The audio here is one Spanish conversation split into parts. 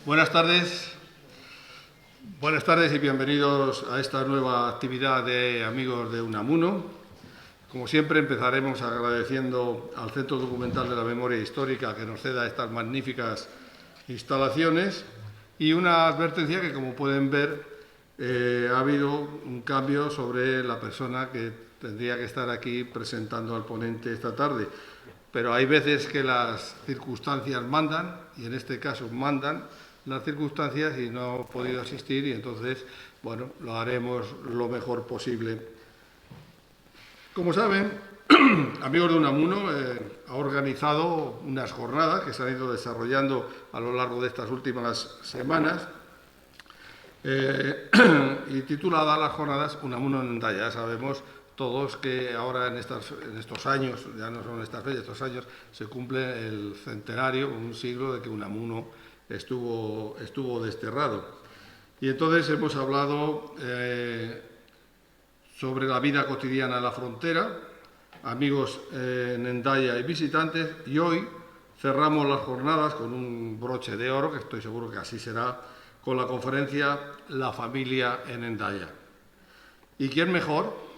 Buenas tardes y bienvenidos a esta nueva actividad de Amigos de Unamuno. Como siempre, empezaremos agradeciendo al Centro Documental de la Memoria Histórica que nos ceda estas magníficas instalaciones y una advertencia que, como pueden ver, ha habido un cambio sobre la persona que tendría que estar aquí presentando al ponente esta tarde. Pero hay veces que las circunstancias mandan, y en este caso mandan las circunstancias, y no he podido asistir, y entonces, bueno, lo haremos lo mejor posible. Como saben, Amigos de Unamuno ha organizado unas jornadas que se han ido desarrollando a lo largo de estas últimas semanas, y tituladas las jornadas Unamuno en Hendaya. Ya sabemos todos que ahora en estos años, ya no son estas fechas, estos años se cumple el centenario, un siglo de que Unamuno estuvo desterrado. Y entonces hemos hablado sobre la vida cotidiana en la frontera, amigos en Hendaya y visitantes, y hoy cerramos las jornadas con un broche de oro, que estoy seguro que así será, con la conferencia La familia en Hendaya. ¿Y quién mejor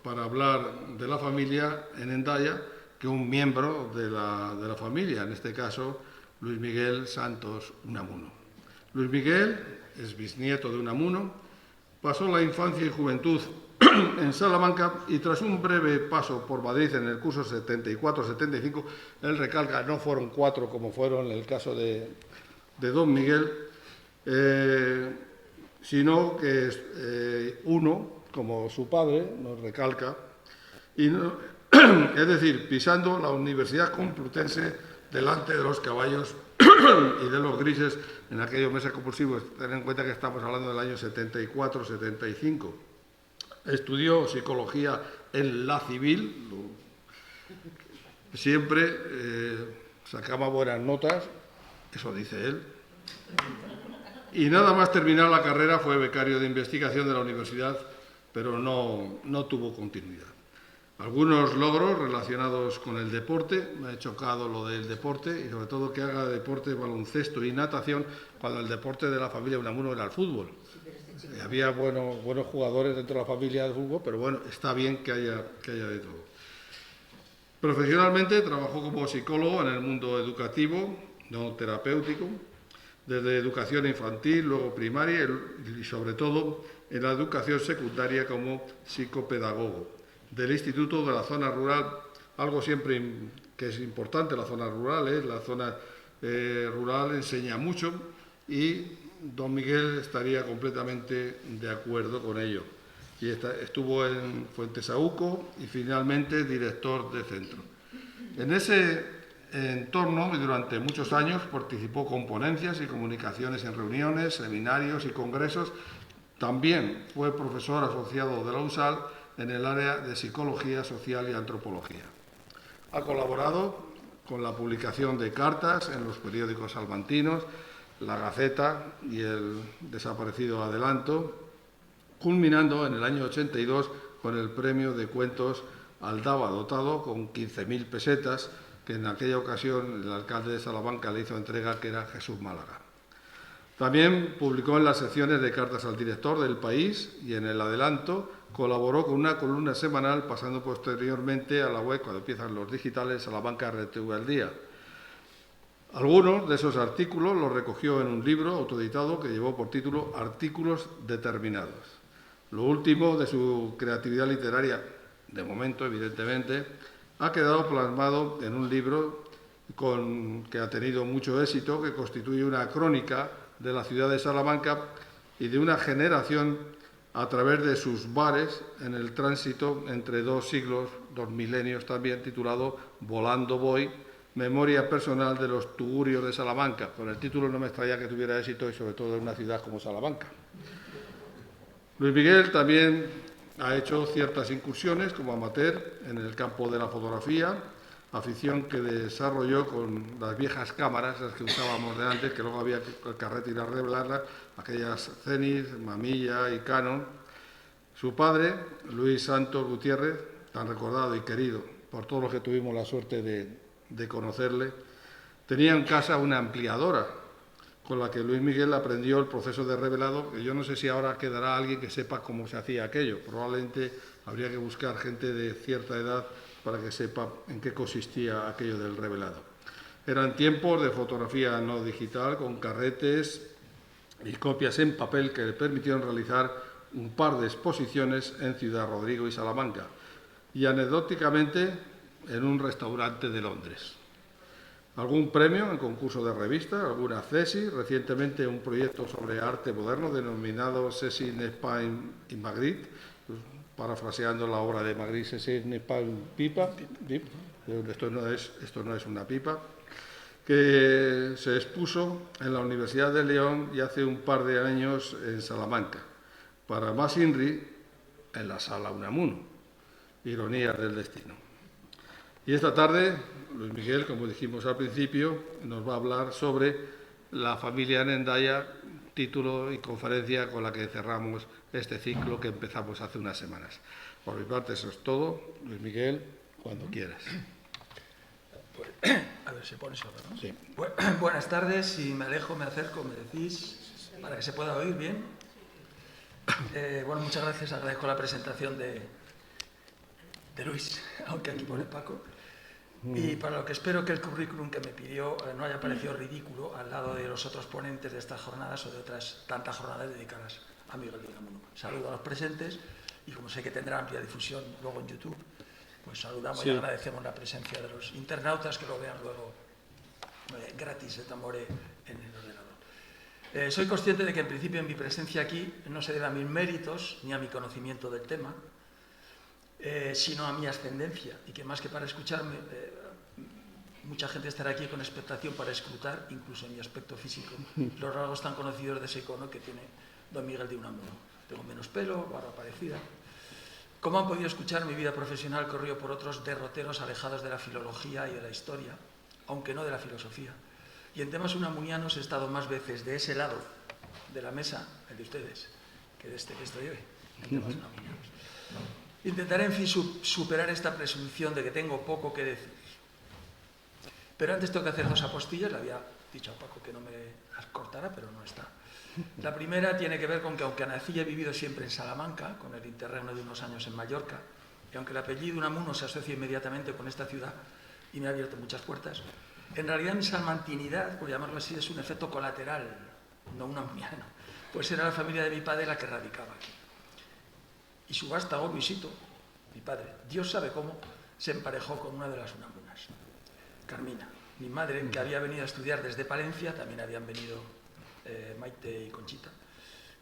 para hablar de la familia en Hendaya que un miembro de la familia, en este caso Luis Miguel Santos Unamuno? Luis Miguel es bisnieto de Unamuno, pasó la infancia y juventud en Salamanca y tras un breve paso por Madrid en el curso 74-75, él recalca, no fueron 4 como fueron en el caso de don Miguel, sino que es 1, como su padre nos recalca, es decir, pisando la Universidad Complutense delante de los caballos y de los grises en aquellos meses compulsivos. Ten en cuenta que estamos hablando del año 74-75. Estudió psicología en la civil, siempre sacaba buenas notas, eso dice él. Y nada más terminar la carrera fue becario de investigación de la universidad, pero no tuvo continuidad. Algunos logros relacionados con el deporte, me ha chocado lo del deporte, y sobre todo que haga deporte, baloncesto y natación, cuando el deporte de la familia Unamuno era el fútbol. Había buenos jugadores dentro de la familia del fútbol, pero bueno, está bien que haya de todo. Profesionalmente trabajó como psicólogo en el mundo educativo, no terapéutico, desde educación infantil, luego primaria y sobre todo en la educación secundaria como psicopedagogo del Instituto de la Zona Rural, algo siempre que es importante, la zona rural, la zona rural enseña mucho y don Miguel estaría completamente de acuerdo con ello. Y estuvo en Fuentesaúco y finalmente director de centro. En ese entorno y durante muchos años participó con ponencias y comunicaciones en reuniones, seminarios y congresos. También fue profesor asociado de la USAL en el área de Psicología Social y Antropología. Ha colaborado con la publicación de cartas en los periódicos salmantinos, La Gaceta y el desaparecido Adelanto, culminando en el año 82 con el premio de cuentos Aldaba, dotado con 15.000 pesetas, que en aquella ocasión el alcalde de Salamanca le hizo entrega, que era Jesús Málaga. También publicó en las secciones de cartas al director del País y en el Adelanto colaboró con una columna semanal, pasando posteriormente a la web, cuando empiezan los digitales, Salamanca RTV al día. Algunos de esos artículos los recogió en un libro autoeditado que llevó por título Artículos determinados. Lo último de su creatividad literaria, de momento, evidentemente, ha quedado plasmado en un libro que ha tenido mucho éxito, que constituye una crónica de la ciudad de Salamanca y de una generación a través de sus bares en el tránsito entre 2 siglos, 2 milenios también, titulado Volando voy, memoria personal de los tugurios de Salamanca. Con el título no me extraña que tuviera éxito y sobre todo en una ciudad como Salamanca. Luis Miguel también ha hecho ciertas incursiones como amateur en el campo de la fotografía, afición que desarrolló con las viejas cámaras, las que usábamos de antes, que luego había que el carrete ir a arreglarlas, aquellas Zenith, Mamilla y Canon. Su padre, Luis Santos Gutiérrez, tan recordado y querido por todos los que tuvimos la suerte de conocerle, tenía en casa una ampliadora con la que Luis Miguel aprendió el proceso de revelado, que yo no sé si ahora quedará alguien que sepa cómo se hacía aquello. Probablemente habría que buscar gente de cierta edad para que sepa en qué consistía aquello del revelado. Eran tiempos de fotografía no digital, con carretes y copias en papel que le permitieron realizar un par de exposiciones en Ciudad Rodrigo y Salamanca, y anecdóticamente en un restaurante de Londres. Algún premio en concurso de revista, alguna CESI, recientemente un proyecto sobre arte moderno denominado CESI en España y Magritte, parafraseando la obra de Magritte, CESI en España pipa, esto no es una pipa, que se expuso en la Universidad de León y hace un par de años en Salamanca. Para más INRI, en la Sala Unamuno. Ironías del destino. Y esta tarde, Luis Miguel, como dijimos al principio, nos va a hablar sobre la familia en Hendaya, título y conferencia con la que cerramos este ciclo que empezamos hace unas semanas. Por mi parte, eso es todo. Luis Miguel, cuando quieras. A ver, se pone solo, ¿no? Sí. Buenas tardes, si me alejo, me acerco, me decís, para que se pueda oír bien. Bueno, muchas gracias, agradezco la presentación de Luis, aunque aquí pone Paco. Y para lo que espero que el currículum que me pidió no haya parecido ridículo al lado de los otros ponentes de estas jornadas o de otras tantas jornadas dedicadas a Miguel de Unamuno. Saludo a los presentes y como sé que tendrá amplia difusión luego en YouTube, pues saludamos y agradecemos la presencia de los internautas que lo vean luego gratis de Tambore en el ordenador. Soy consciente de que en principio mi presencia aquí no se debe a mis méritos ni a mi conocimiento del tema, sino a mi ascendencia, y que más que para escucharme, mucha gente estará aquí con expectación para escrutar, incluso en mi aspecto físico, los rasgos tan conocidos de ese icono que tiene don Miguel de Unamuno. Tengo menos pelo, barba parecida. Como han podido escuchar, mi vida profesional corrió por otros derroteros alejados de la filología y de la historia, aunque no de la filosofía. Y en temas unamunianos he estado más veces de ese lado de la mesa, el de ustedes, que de este que estoy hoy, en temas unamunianos. Intentaré, en fin, superar esta presunción de que tengo poco que decir. Pero antes tengo que hacer dos apostillas. Le había dicho a Paco que no me las cortara, pero no está. La primera tiene que ver con que, aunque nací y he vivido siempre en Salamanca, con el interregno de unos años en Mallorca, y aunque el apellido Unamuno se asocia inmediatamente con esta ciudad y me ha abierto muchas puertas, en realidad mi salmantinidad, por llamarlo así, es un efecto colateral, no unamuniano, pues era la familia de mi padre la que radicaba aquí. Y su vástago, Luisito, mi padre, Dios sabe cómo, se emparejó con una de las unamunas, Carmina. Mi madre, que había venido a estudiar desde Palencia, también habían venido Maite y Conchita,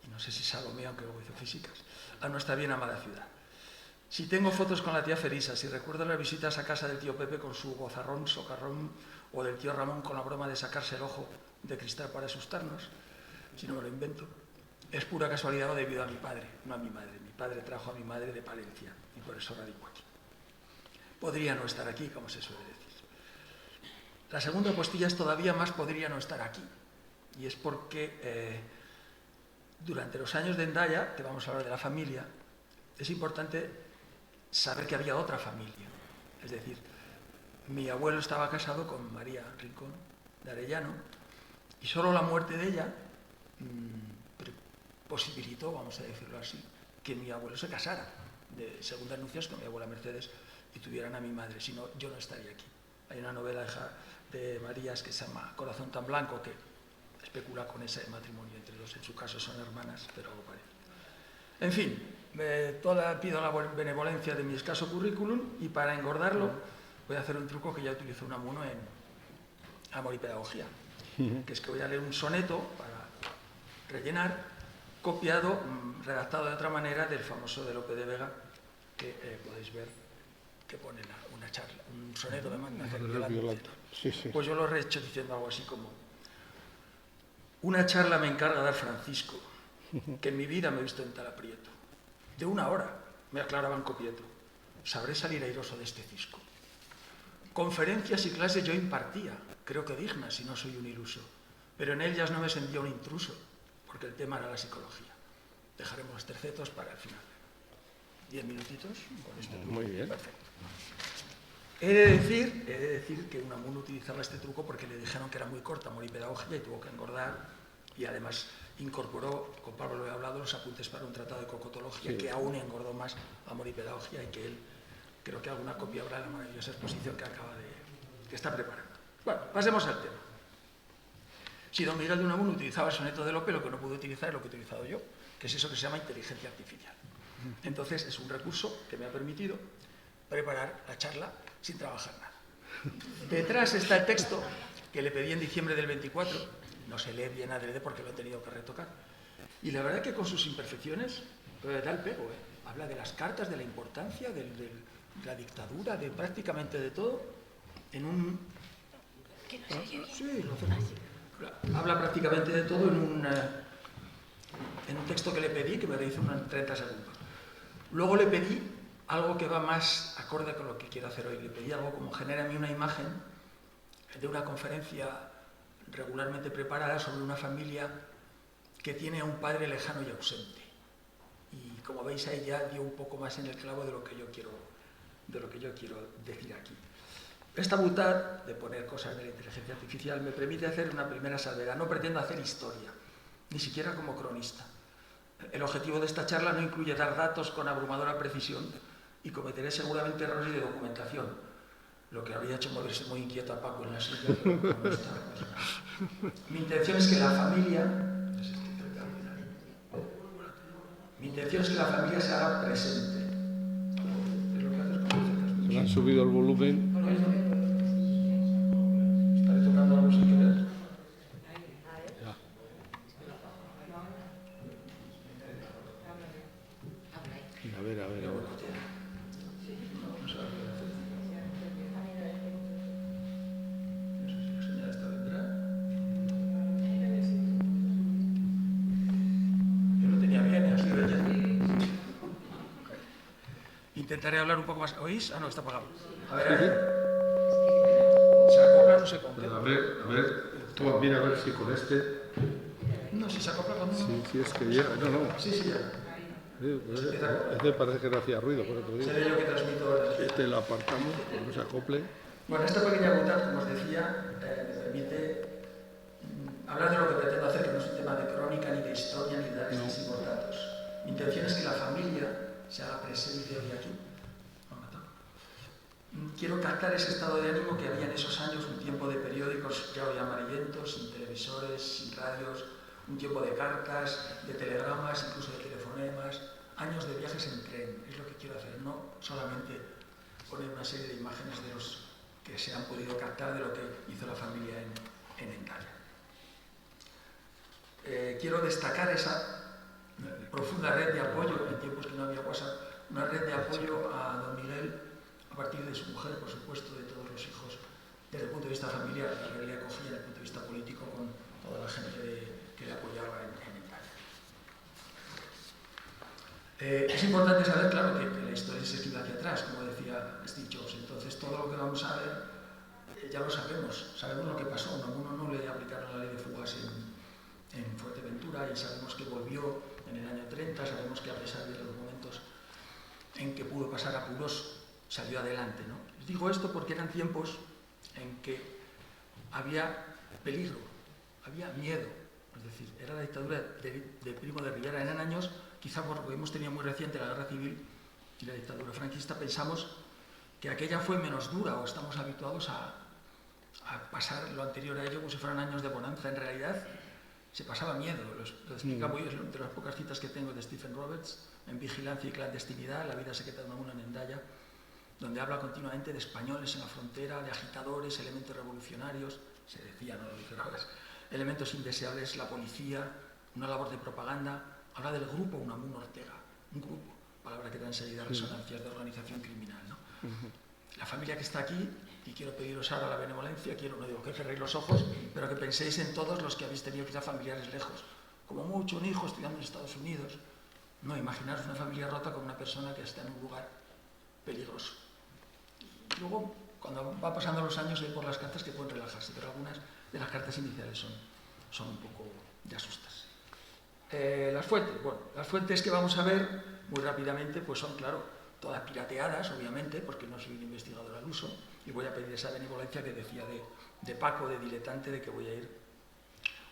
y no sé si Salomé, aunque luego hizo físicas, a nuestra bien amada ciudad. Si tengo fotos con la tía Ferisa, si recuerdo las visitas a casa del tío Pepe con su gozarrón, socarrón, o del tío Ramón con la broma de sacarse el ojo de cristal para asustarnos, si no me lo invento, es pura casualidad o debido a mi padre, no a mi madre. Mi padre trajo a mi madre de Palencia y por eso radico aquí. Podría no estar aquí, como se suele decir. La segunda postilla es todavía más podría no estar aquí. Y es porque durante los años de Hendaya, que vamos a hablar de la familia, es importante saber que había otra familia. Es decir, mi abuelo estaba casado con María Rincón de Arellano y solo la muerte de ella posibilitó, vamos a decirlo así, que mi abuelo se casara de segundas nupcias con mi abuela Mercedes y tuvieran a mi madre, si no, yo no estaría aquí. Hay una novela de Marías que se llama Corazón tan blanco que especula con ese matrimonio entre dos, en su caso son hermanas, pero algo parecido. En fin, pido la benevolencia de mi escaso currículum y para engordarlo voy a hacer un truco que ya utilizó Unamuno en Amor y Pedagogía, que es que voy a leer un soneto para rellenar, copiado, redactado de otra manera del famoso de Lope de Vega, que podéis ver que pone una charla, un soneto de Magna Violante. Sí, sí. Pues yo lo he hecho diciendo algo así como: una charla me encarga dar Francisco, que en mi vida me he visto en tal aprieto. De 1 hora, me aclaraba en Copieto, sabré salir airoso de este cisco. Conferencias y clases yo impartía, creo que dignas si no soy un iluso, pero en ellas no me sentía un intruso, porque el tema era la psicología. Dejaremos los tercetos para el final. 10 minutitos con esto. Muy bien. Perfecto. He de decir que Unamuno utilizaba este truco porque le dijeron que era muy corta Amor y Pedagogía y tuvo que engordar, y además incorporó, con Pablo lo he hablado, los apuntes para un tratado de cocotología, sí, que aún engordó más Amor y Pedagogía, y que él, creo que alguna copia habrá de la maravillosa exposición que está preparando. Bueno, pasemos al tema. Si don Miguel de Unamuno utilizaba el soneto de Lope, lo que no pudo utilizar es lo que he utilizado yo, que es eso que se llama inteligencia artificial. Entonces, es un recurso que me ha permitido preparar la charla sin trabajar nada. Detrás está el texto que le pedí en diciembre del 24, no se lee bien adrede porque lo he tenido que retocar, y la verdad es que con sus imperfecciones da el pego, habla de las cartas, de la importancia, de la dictadura, de prácticamente de todo, en un... ¿Que no se oye bien? Sí, habla prácticamente de todo en un texto que le pedí, que me lo hizo en 30 segundos. Luego le pedí algo que va más acorde con lo que quiero hacer hoy. Le pedí algo como genérame una imagen de una conferencia regularmente preparada sobre una familia que tiene a un padre lejano y ausente. Y como veis ahí ya dio un poco más en el clavo de lo que yo quiero decir aquí. Esta butad de poner cosas de la inteligencia artificial me permite hacer una primera salvedad. No pretendo hacer historia, ni siquiera como cronista. El objetivo de esta charla no incluye dar datos con abrumadora precisión y cometeré seguramente errores de documentación, lo que habría hecho moverse muy inquieto a Paco en la silla. No está. Mi intención es que la familia se haga presente. ¿Le han subido el volumen? ¿Estaré tocando algo sin querer? A ver. Yo lo tenía bien, así de ya. Intentaré hablar un poco más. ¿Oís? Ah, no, está apagado. A ver. ¿Se acopla o no se acopla? A ver, tú mira a ver si con este... No, si se acopla con uno. Sí, es que ya... No. Sí, ya. Este parece que no hacía ruido, por otro día. Seré yo que transmito... Este lo apartamos, que no se acople. Bueno, esta pequeña butad, como os decía, me permite hablar de lo que pretendo hacer, que no es un tema de crónica, ni de historia, ni de datos datos. Mi intención es que la familia se haga presente hoy aquí. Quiero captar ese estado de ánimo que había en esos años, un tiempo de periódicos ya hoy amarillentos, sin televisores, sin radios, un tiempo de cartas, de telegramas, incluso de telefonemas, años de viajes en tren. Es lo que quiero hacer, no solamente poner una serie de imágenes de los que se han podido captar de lo que hizo la familia en Endaya. Quiero destacar esa profunda red de apoyo, en tiempos que no había WhatsApp, una red de apoyo a don Miguel, a partir de su mujer, por supuesto, de todos los hijos, desde el punto de vista familiar, que le acogía desde el punto de vista político con toda la gente que le apoyaba en Italia. Es importante saber, claro, que la historia se escribe hacia atrás, como decía Steve Jobs. Entonces, todo lo que vamos a ver ya lo sabemos lo que pasó. A uno no le aplicaron la ley de fugas en Fuerteventura, y sabemos que volvió en el año 30, sabemos que a pesar de los momentos en que pudo pasar apuros, salió adelante, ¿no? Les digo esto porque eran tiempos en que había peligro, había miedo. Es decir, era la dictadura de Primo de Rivera. Eran años, quizá porque hemos tenido muy reciente la guerra civil y la dictadura franquista, pensamos que aquella fue menos dura, o estamos habituados a pasar lo anterior a ello como si fueran años de bonanza. En realidad se pasaba miedo. Lo explica muy bien, de las pocas citas que tengo de Stephen Roberts, en Vigilancia y Clandestinidad, la vida secreta de Unamuno en Endaya, donde habla continuamente de españoles en la frontera, de agitadores, elementos revolucionarios, se decía, no lo dice ahora, elementos indeseables, la policía, una labor de propaganda. Habla del grupo Unamuno Ortega, un grupo, palabra que da enseguida resonancias de organización criminal, ¿no? La familia que está aquí, y quiero pediros ahora la benevolencia, no digo que cerréis los ojos, pero que penséis en todos los que habéis tenido quizá familiares lejos, como mucho un hijo estudiando en Estados Unidos. No, imaginaros una familia rota con una persona que está en un lugar peligroso. Luego, cuando va pasando los años, hay por las cartas que pueden relajarse, pero algunas de las cartas iniciales son un poco de asustas. Las fuentes que vamos a ver muy rápidamente, pues son, claro, todas pirateadas, obviamente, porque no soy un investigador al uso, y voy a pedir esa benevolencia que decía de Paco, de diletante, de que voy a ir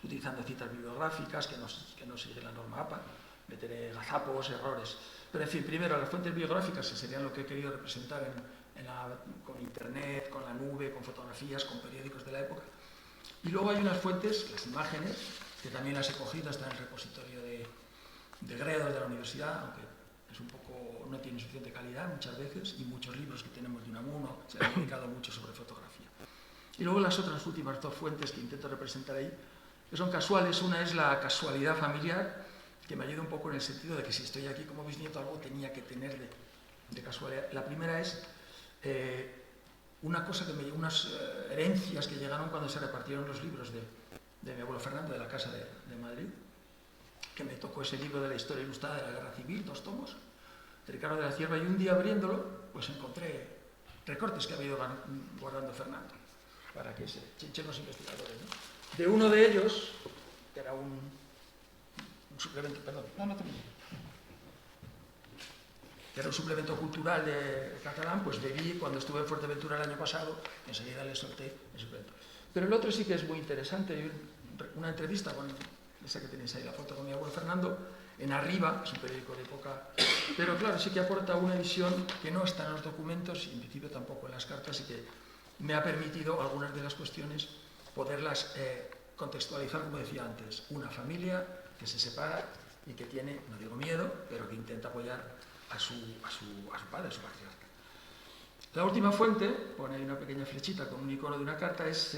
utilizando citas bibliográficas, que no sigue la norma APA, meteré gazapos, errores. Pero, en fin, primero, las fuentes bibliográficas, que serían lo que he querido representar con Internet, con la nube, con fotografías, con periódicos de la época. Y luego hay unas fuentes, las imágenes, que también las he cogido, están en el repositorio de Gredos de la universidad, aunque es un poco, no tiene suficiente calidad muchas veces, y muchos libros que tenemos de Unamuno se han dedicado mucho sobre fotografía. Y luego las otras últimas dos fuentes que intento representar ahí, que son casuales. Una es la casualidad familiar, que me ayuda un poco en el sentido de que si estoy aquí como bisnieto, algo tenía que tener de casualidad. La primera es unas herencias que llegaron cuando se repartieron los libros de mi abuelo Fernando, de la Casa de Madrid, que me tocó ese libro de la historia ilustrada de la Guerra Civil, 2 tomos, de Ricardo de la Cierva, y un día abriéndolo, pues encontré recortes que había ido guardando Fernando, para que se chinchen los investigadores, ¿no? De uno de ellos, que era un suplemento, perdón, que era un suplemento cultural de catalán, pues bebí cuando estuve en Fuerteventura el año pasado, enseguida le solté el suplemento. Pero el otro sí que es muy interesante, una entrevista con esa que tenéis ahí, la foto con mi abuelo Fernando, en Arriba, es un periódico de época, pero claro, sí que aporta una visión que no está en los documentos y en principio tampoco en las cartas, y que me ha permitido algunas de las cuestiones poderlas contextualizar, como decía antes. Una familia que se separa y que tiene, no digo miedo, pero que intenta apoyar a su padre, a su patriarca. La última fuente, pone ahí una pequeña flechita con un icono de una carta, es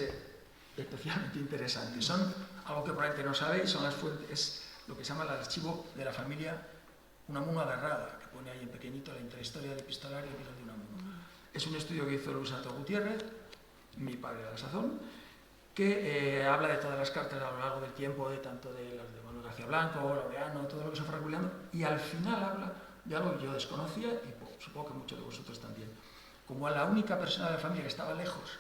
especialmente interesante. Son algo que probablemente no sabéis, son las fuentes, es lo que se llama el archivo de la familia Unamuno Agarrada, que pone ahí en pequeñito la intrahistoria del epistolario de Unamuno. Es un estudio que hizo Luis Santos Gutiérrez, mi padre a la sazón, que habla de todas las cartas a lo largo del tiempo, tanto de las de Manuel García Blanco, Laureano, todo lo que se fue regulando, y al final habla de algo que yo desconocía, y supongo que muchos de vosotros también. Como a la única persona de la familia que estaba lejos,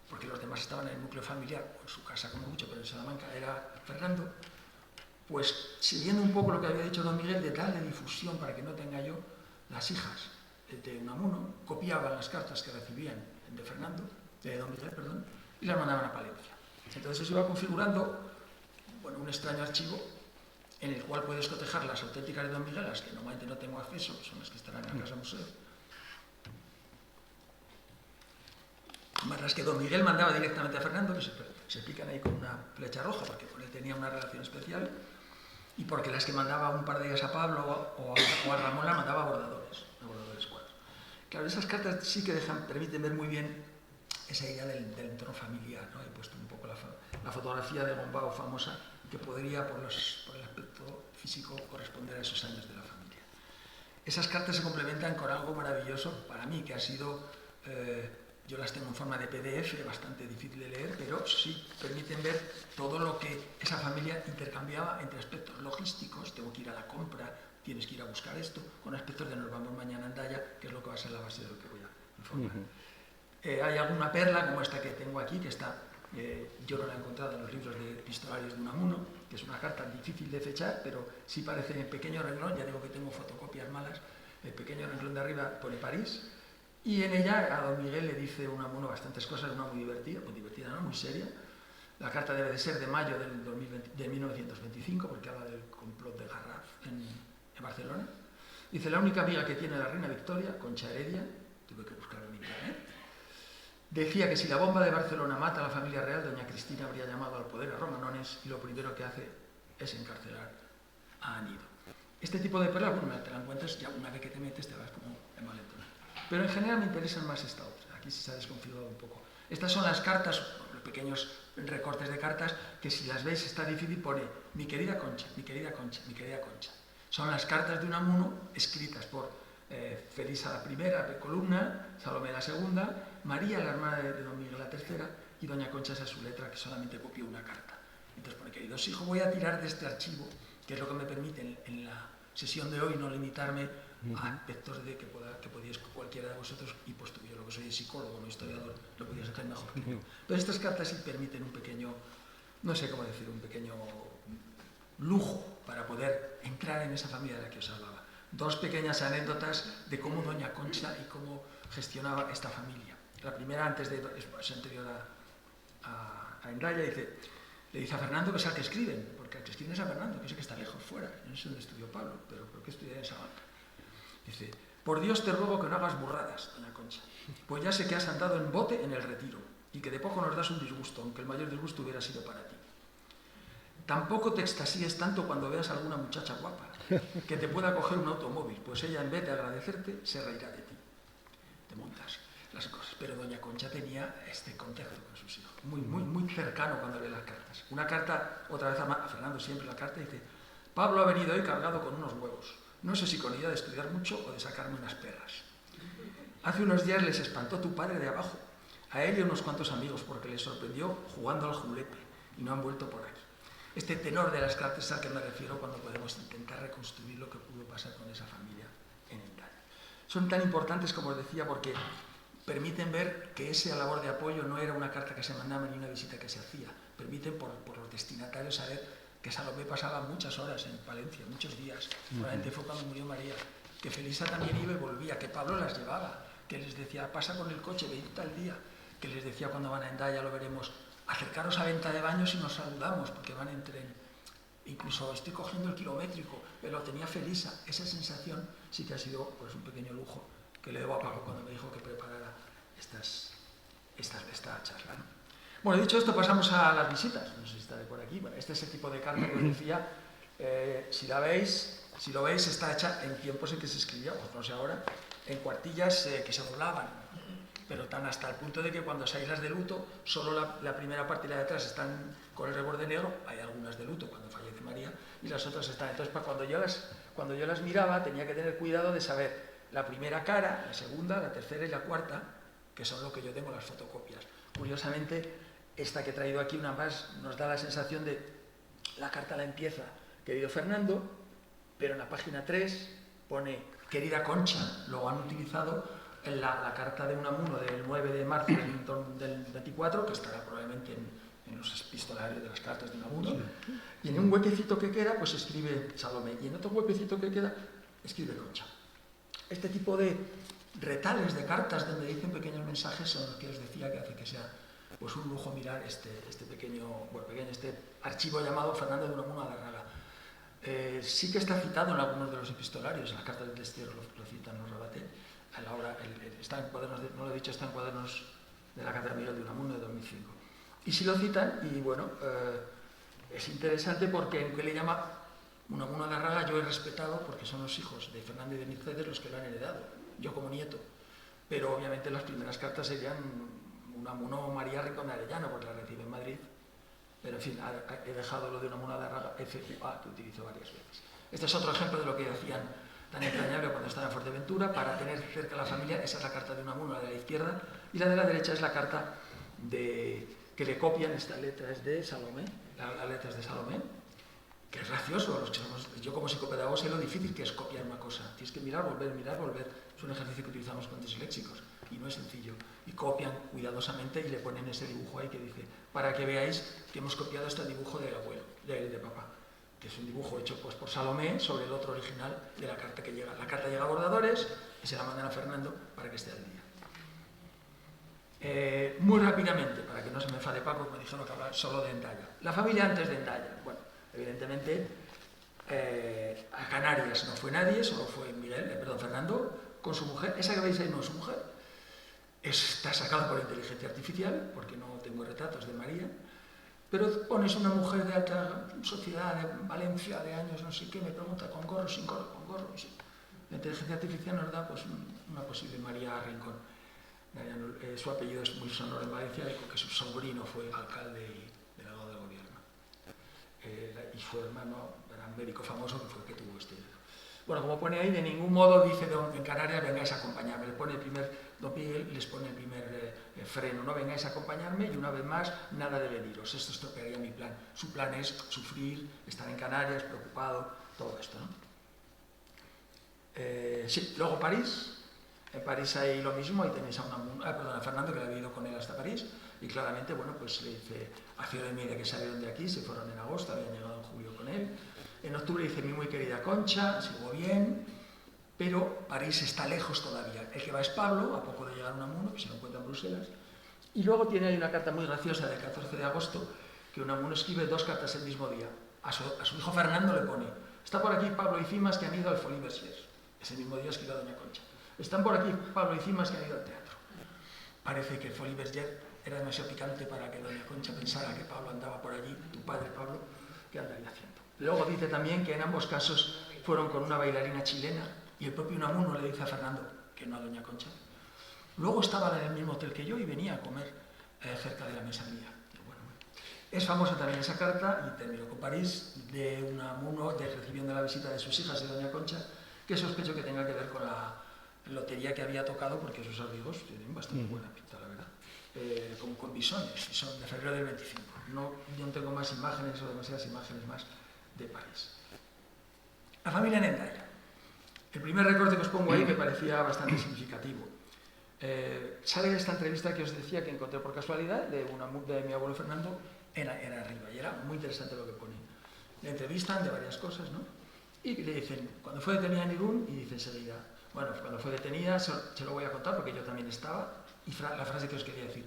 porque los demás estaban en el núcleo familiar, o en su casa como mucho, pero en Salamanca era Fernando, pues siguiendo un poco lo que había dicho don Miguel, de darle difusión para que no tenga yo, las hijas de Unamuno copiaban las cartas que recibían de don Miguel, perdón, y las mandaban a Palencia. Entonces eso iba configurando, bueno, un extraño archivo en el cual puedes cotejar las auténticas de don Miguel, las que normalmente no tengo acceso, son las que estarán en la casa museo, más las que don Miguel mandaba directamente a Fernando, que se explican ahí con una flecha roja, porque con él tenía una relación especial, y porque las que mandaba un par de días a Pablo o a Ramón las mandaba a bordadores cuadros. Claro, esas cartas sí que permiten ver muy bien esa idea del entorno familiar, ¿no? He puesto un poco la fotografía de Gombao famosa, que podría, por el aspecto físico, corresponder a esos años de la familia. Esas cartas se complementan con algo maravilloso para mí, que ha sido... yo las tengo en forma de PDF, bastante difícil de leer, pero sí permiten ver todo lo que esa familia intercambiaba entre aspectos logísticos, tengo que ir a la compra, tienes que ir a buscar esto, con aspectos de nos vamos mañana a Andaya, que es lo que va a ser la base de lo que voy a informar. Hay alguna perla, como esta que tengo aquí, que está, yo no la he encontrado en los libros de epistolarios de Unamuno, que es una carta difícil de fechar, pero sí parece en pequeño renglón, ya digo que tengo fotocopias malas, el pequeño renglón de arriba pone París, y en ella a don Miguel le dice Unamuno bastantes cosas, una muy divertida, no, muy seria. La carta debe de ser de mayo de 1925, porque habla del complot de Garraf en Barcelona. Dice, la única amiga que tiene la reina Victoria, Concha Heredia, tuve que buscarlo en internet, decía que si la bomba de Barcelona mata a la familia real, doña Cristina habría llamado al poder a Romanones y lo primero que hace es encarcelar a Anido. Este tipo de perlas, bueno, te la encuentras ya una vez que te metes, te vas como en malento. Pero en general me interesan más esta otra. Aquí se ha desconfigurado un poco. Estas son las cartas, los pequeños recortes de cartas, que si las veis está difícil, pone mi querida Concha, mi querida Concha, mi querida Concha. Son las cartas de Unamuno escritas por Felisa I, columna, Salomé la segunda, María, la hermana de don Miguel la tercera, y doña Concha, esa es su letra, que solamente copió una carta. Entonces pone, queridos hijos, voy a tirar de este archivo, que es lo que me permite en la sesión de hoy no limitarme a aspectos de que podíais cualquiera de vosotros, y puesto yo lo que soy psicólogo, no historiador, lo podíais hacer mejor que yo. Pero estas cartas sí permiten un pequeño, no sé cómo decir, un pequeño lujo para poder entrar en esa familia de la que os hablaba. dos pequeñas anécdotas de cómo doña Concha y cómo gestionaba esta familia. La primera, es anterior a Hendaya, le dice a Fernando que es al que escriben, porque al que escriben es a Fernando, que sé que está lejos, fuera. Yo no sé dónde estudió Pablo, pero ¿por qué estudié en Salamanca? Dice, por Dios te ruego que no hagas burradas, doña Concha, pues ya sé que has andado en bote en el retiro y que de poco nos das un disgusto, aunque el mayor disgusto hubiera sido para ti. Tampoco te extasíes tanto cuando veas a alguna muchacha guapa que te pueda coger un automóvil, pues ella en vez de agradecerte se reirá de ti. Te montas las cosas. Pero doña Concha tenía este contacto con sus hijos, muy cercano cuando lee las cartas. Una carta, otra vez a Fernando siempre la carta, dice, Pablo ha venido hoy cargado con unos huevos. No sé si con idea de estudiar mucho o de sacarme unas perras. Hace unos días les espantó tu padre de abajo, a él y a unos cuantos amigos, porque les sorprendió jugando al julepe y no han vuelto por aquí. Este tenor de las cartas es al que me refiero cuando podemos intentar reconstruir lo que pudo pasar con esa familia en Hendaya. Son tan importantes, como os decía, porque permiten ver que esa labor de apoyo no era una carta que se mandaba ni una visita que se hacía. Permiten por los destinatarios saber que Salomé pasaba muchas horas en Palencia, muchos días. Probablemente fue cuando murió María. Que Felisa también iba y volvía, que Pablo las llevaba, que les decía, pasa con el coche, ven tal día. Que les decía cuando van a Hendaya, lo veremos, acercaros a Venta de Baños y nos saludamos, porque van en tren. Incluso estoy cogiendo el kilométrico, pero lo tenía Felisa. Esa sensación sí que ha sido pues, un pequeño lujo que le debo a Pablo cuando me dijo que preparara esta charla, ¿no? Bueno, dicho esto, pasamos a las visitas. No sé si está por aquí. Bueno, este es el tipo de carta que os decía. Si lo veis, está hecha en tiempos en que se escribía, pues no sé ahora, en cuartillas que se doblaban. Pero tan hasta el punto de que cuando se aíslas de luto, solo la primera parte y la de atrás están con el reborde negro, hay algunas de luto cuando fallece María, y las otras están. Entonces, cuando yo las miraba, tenía que tener cuidado de saber la primera cara, la segunda, la tercera y la cuarta, que son lo que yo tengo las fotocopias. Curiosamente, esta que he traído aquí, una más, nos da la sensación de la carta la empieza, querido Fernando, pero en la página 3 pone, querida Concha, lo han utilizado en la carta de Unamuno del 9 de marzo del 24, que estará probablemente en los epistolarios de las cartas de Unamuno, y en un huequecito que queda, pues escribe Salomé, y en otro huequecito que queda, escribe Concha. Este tipo de retales de cartas donde dicen pequeños mensajes son lo que os decía que hace que sea pues un lujo mirar este archivo llamado Fernando de Unamuno a Larraga. Sí que está citado en algunos de los epistolarios, en las cartas del Testero lo citan, los Rabaté, a la obra, está en cuadernos, no lo he dicho, está en cuadernos de la Cátedra Miguel de Unamuno de 2005. Y sí lo citan, y bueno, es interesante porque aunque le llama Unamuno a Larraga, yo he respetado porque son los hijos de Fernando y de Mercedes los que lo han heredado, yo como nieto. Pero obviamente las primeras cartas serían Unamuno María Rincón de Arellano, porque la recibe en Madrid. Pero en fin, he dejado lo de Unamuno a Larraga, que utilizo varias veces. Este es otro ejemplo de lo que hacían tan entrañable cuando estaba en Fuerteventura, para tener cerca a la familia. Esa es la carta de Unamuno, la de la izquierda, y la de la derecha es la carta que le copian, estas letras de Salomé, las letras de Salomé, que es gracioso. Yo como psicopedagogo sé lo difícil que es copiar una cosa. Tienes que mirar, volver. Es un ejercicio que utilizamos con disléxicos y no es sencillo. Y copian cuidadosamente y le ponen ese dibujo ahí que dice, para que veáis que hemos copiado este dibujo del abuelo, de papá, que es un dibujo hecho pues, por Salomé sobre el otro original de la carta que llega. La carta llega a bordadores y se la mandan a Fernando para que esté al día. Muy rápidamente, para que no se me enfade Paco, me dijeron que hablar solo de Hendaya. La familia antes de Hendaya. Bueno, evidentemente a Canarias no fue nadie, solo fue Fernando con su mujer. Esa que veis ahí no es su mujer, está sacada por inteligencia artificial, porque no tengo retratos de María, pero pones una mujer de alta sociedad de Valencia, de años no sé qué, me pregunta, ¿con gorro, sin gorro? Con gorro, sí. La inteligencia artificial nos da pues, una posible María Rincón. Su apellido es muy sonoro en Valencia, porque su sobrino fue alcalde y delegado del gobierno. Y su hermano era un médico famoso que fue el que tuvo este hijo. Bueno, como pone ahí, de ningún modo dice en Canarias vengáis a acompañarme. Le pone el primer Don Miguel, les pone el primer freno, no vengáis a acompañarme, y una vez más, nada de veniros. Esto estropearía mi plan. Su plan es sufrir, estar en Canarias, preocupado, todo esto, ¿no? Sí, luego París. En París hay lo mismo, ahí tenéis a Fernando, que le había ido con él hasta París, y claramente, bueno, pues le dice a Fiore y Media que salieron de aquí, se fueron en agosto, habían llegado en julio con él. En octubre dice, mi muy querida Concha, sigo bien, pero París está lejos todavía. El que va es Pablo, a poco de llegar a Unamuno, que se lo encuentra en Bruselas, y luego tiene ahí una carta muy graciosa del 14 de agosto, que Unamuno escribe 2 cartas el mismo día. A su hijo Fernando le pone: está por aquí Pablo y Cimas que han ido al Folies Bergère. Ese mismo día escribe a Doña Concha: están por aquí Pablo y Cimas que han ido al teatro. Parece que el Folies Bergère era demasiado picante para que Doña Concha pensara que Pablo andaba por allí, tu padre Pablo, ¿qué andaría haciendo? Luego dice también que en ambos casos fueron con una bailarina chilena y el propio Unamuno le dice a Fernando que no a Doña Concha. Luego estaban en el mismo hotel que yo y venía a comer cerca de la mesa mía. Bueno, es famosa también esa carta, y termino con París, de Unamuno recibiendo la visita de sus hijas y Doña Concha, que sospecho que tenga que ver con la lotería que había tocado, porque sus abrigos tienen bastante buena pinta, la verdad. Como con bisones, y son de febrero del 25. Yo no tengo más imágenes o demasiadas imágenes más de París. La familia en Hendaya. El primer recorte que os pongo ahí me parecía bastante significativo. Sale de esta entrevista que os decía que encontré por casualidad de mi abuelo Fernando era arriba, y era muy interesante lo que pone. Le entrevistan de varias cosas, ¿no? Y le dicen, cuando fue detenida en Irún, y dice enseguida, bueno, cuando fue detenida, se lo voy a contar porque yo también estaba, y la frase que os quería decir: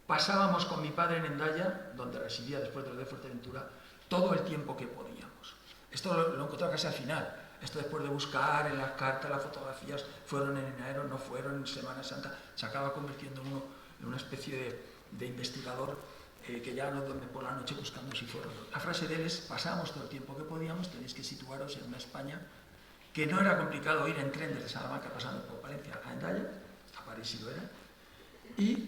pasábamos con mi padre en Hendaya, donde residía después de lo de Fuerteventura, todo el tiempo que podíamos. Esto lo encontré casi al final. Esto después de buscar en las cartas, las fotografías, fueron en enero, no fueron en Semana Santa, se acaba convirtiendo uno en una especie de investigador que ya no duerme por la noche buscando si fueron. La frase de él es: pasábamos todo el tiempo que podíamos, tenéis que situaros en una España que no era complicado ir en tren desde Salamanca pasando por Valencia a Hendaya, a París sí lo era, y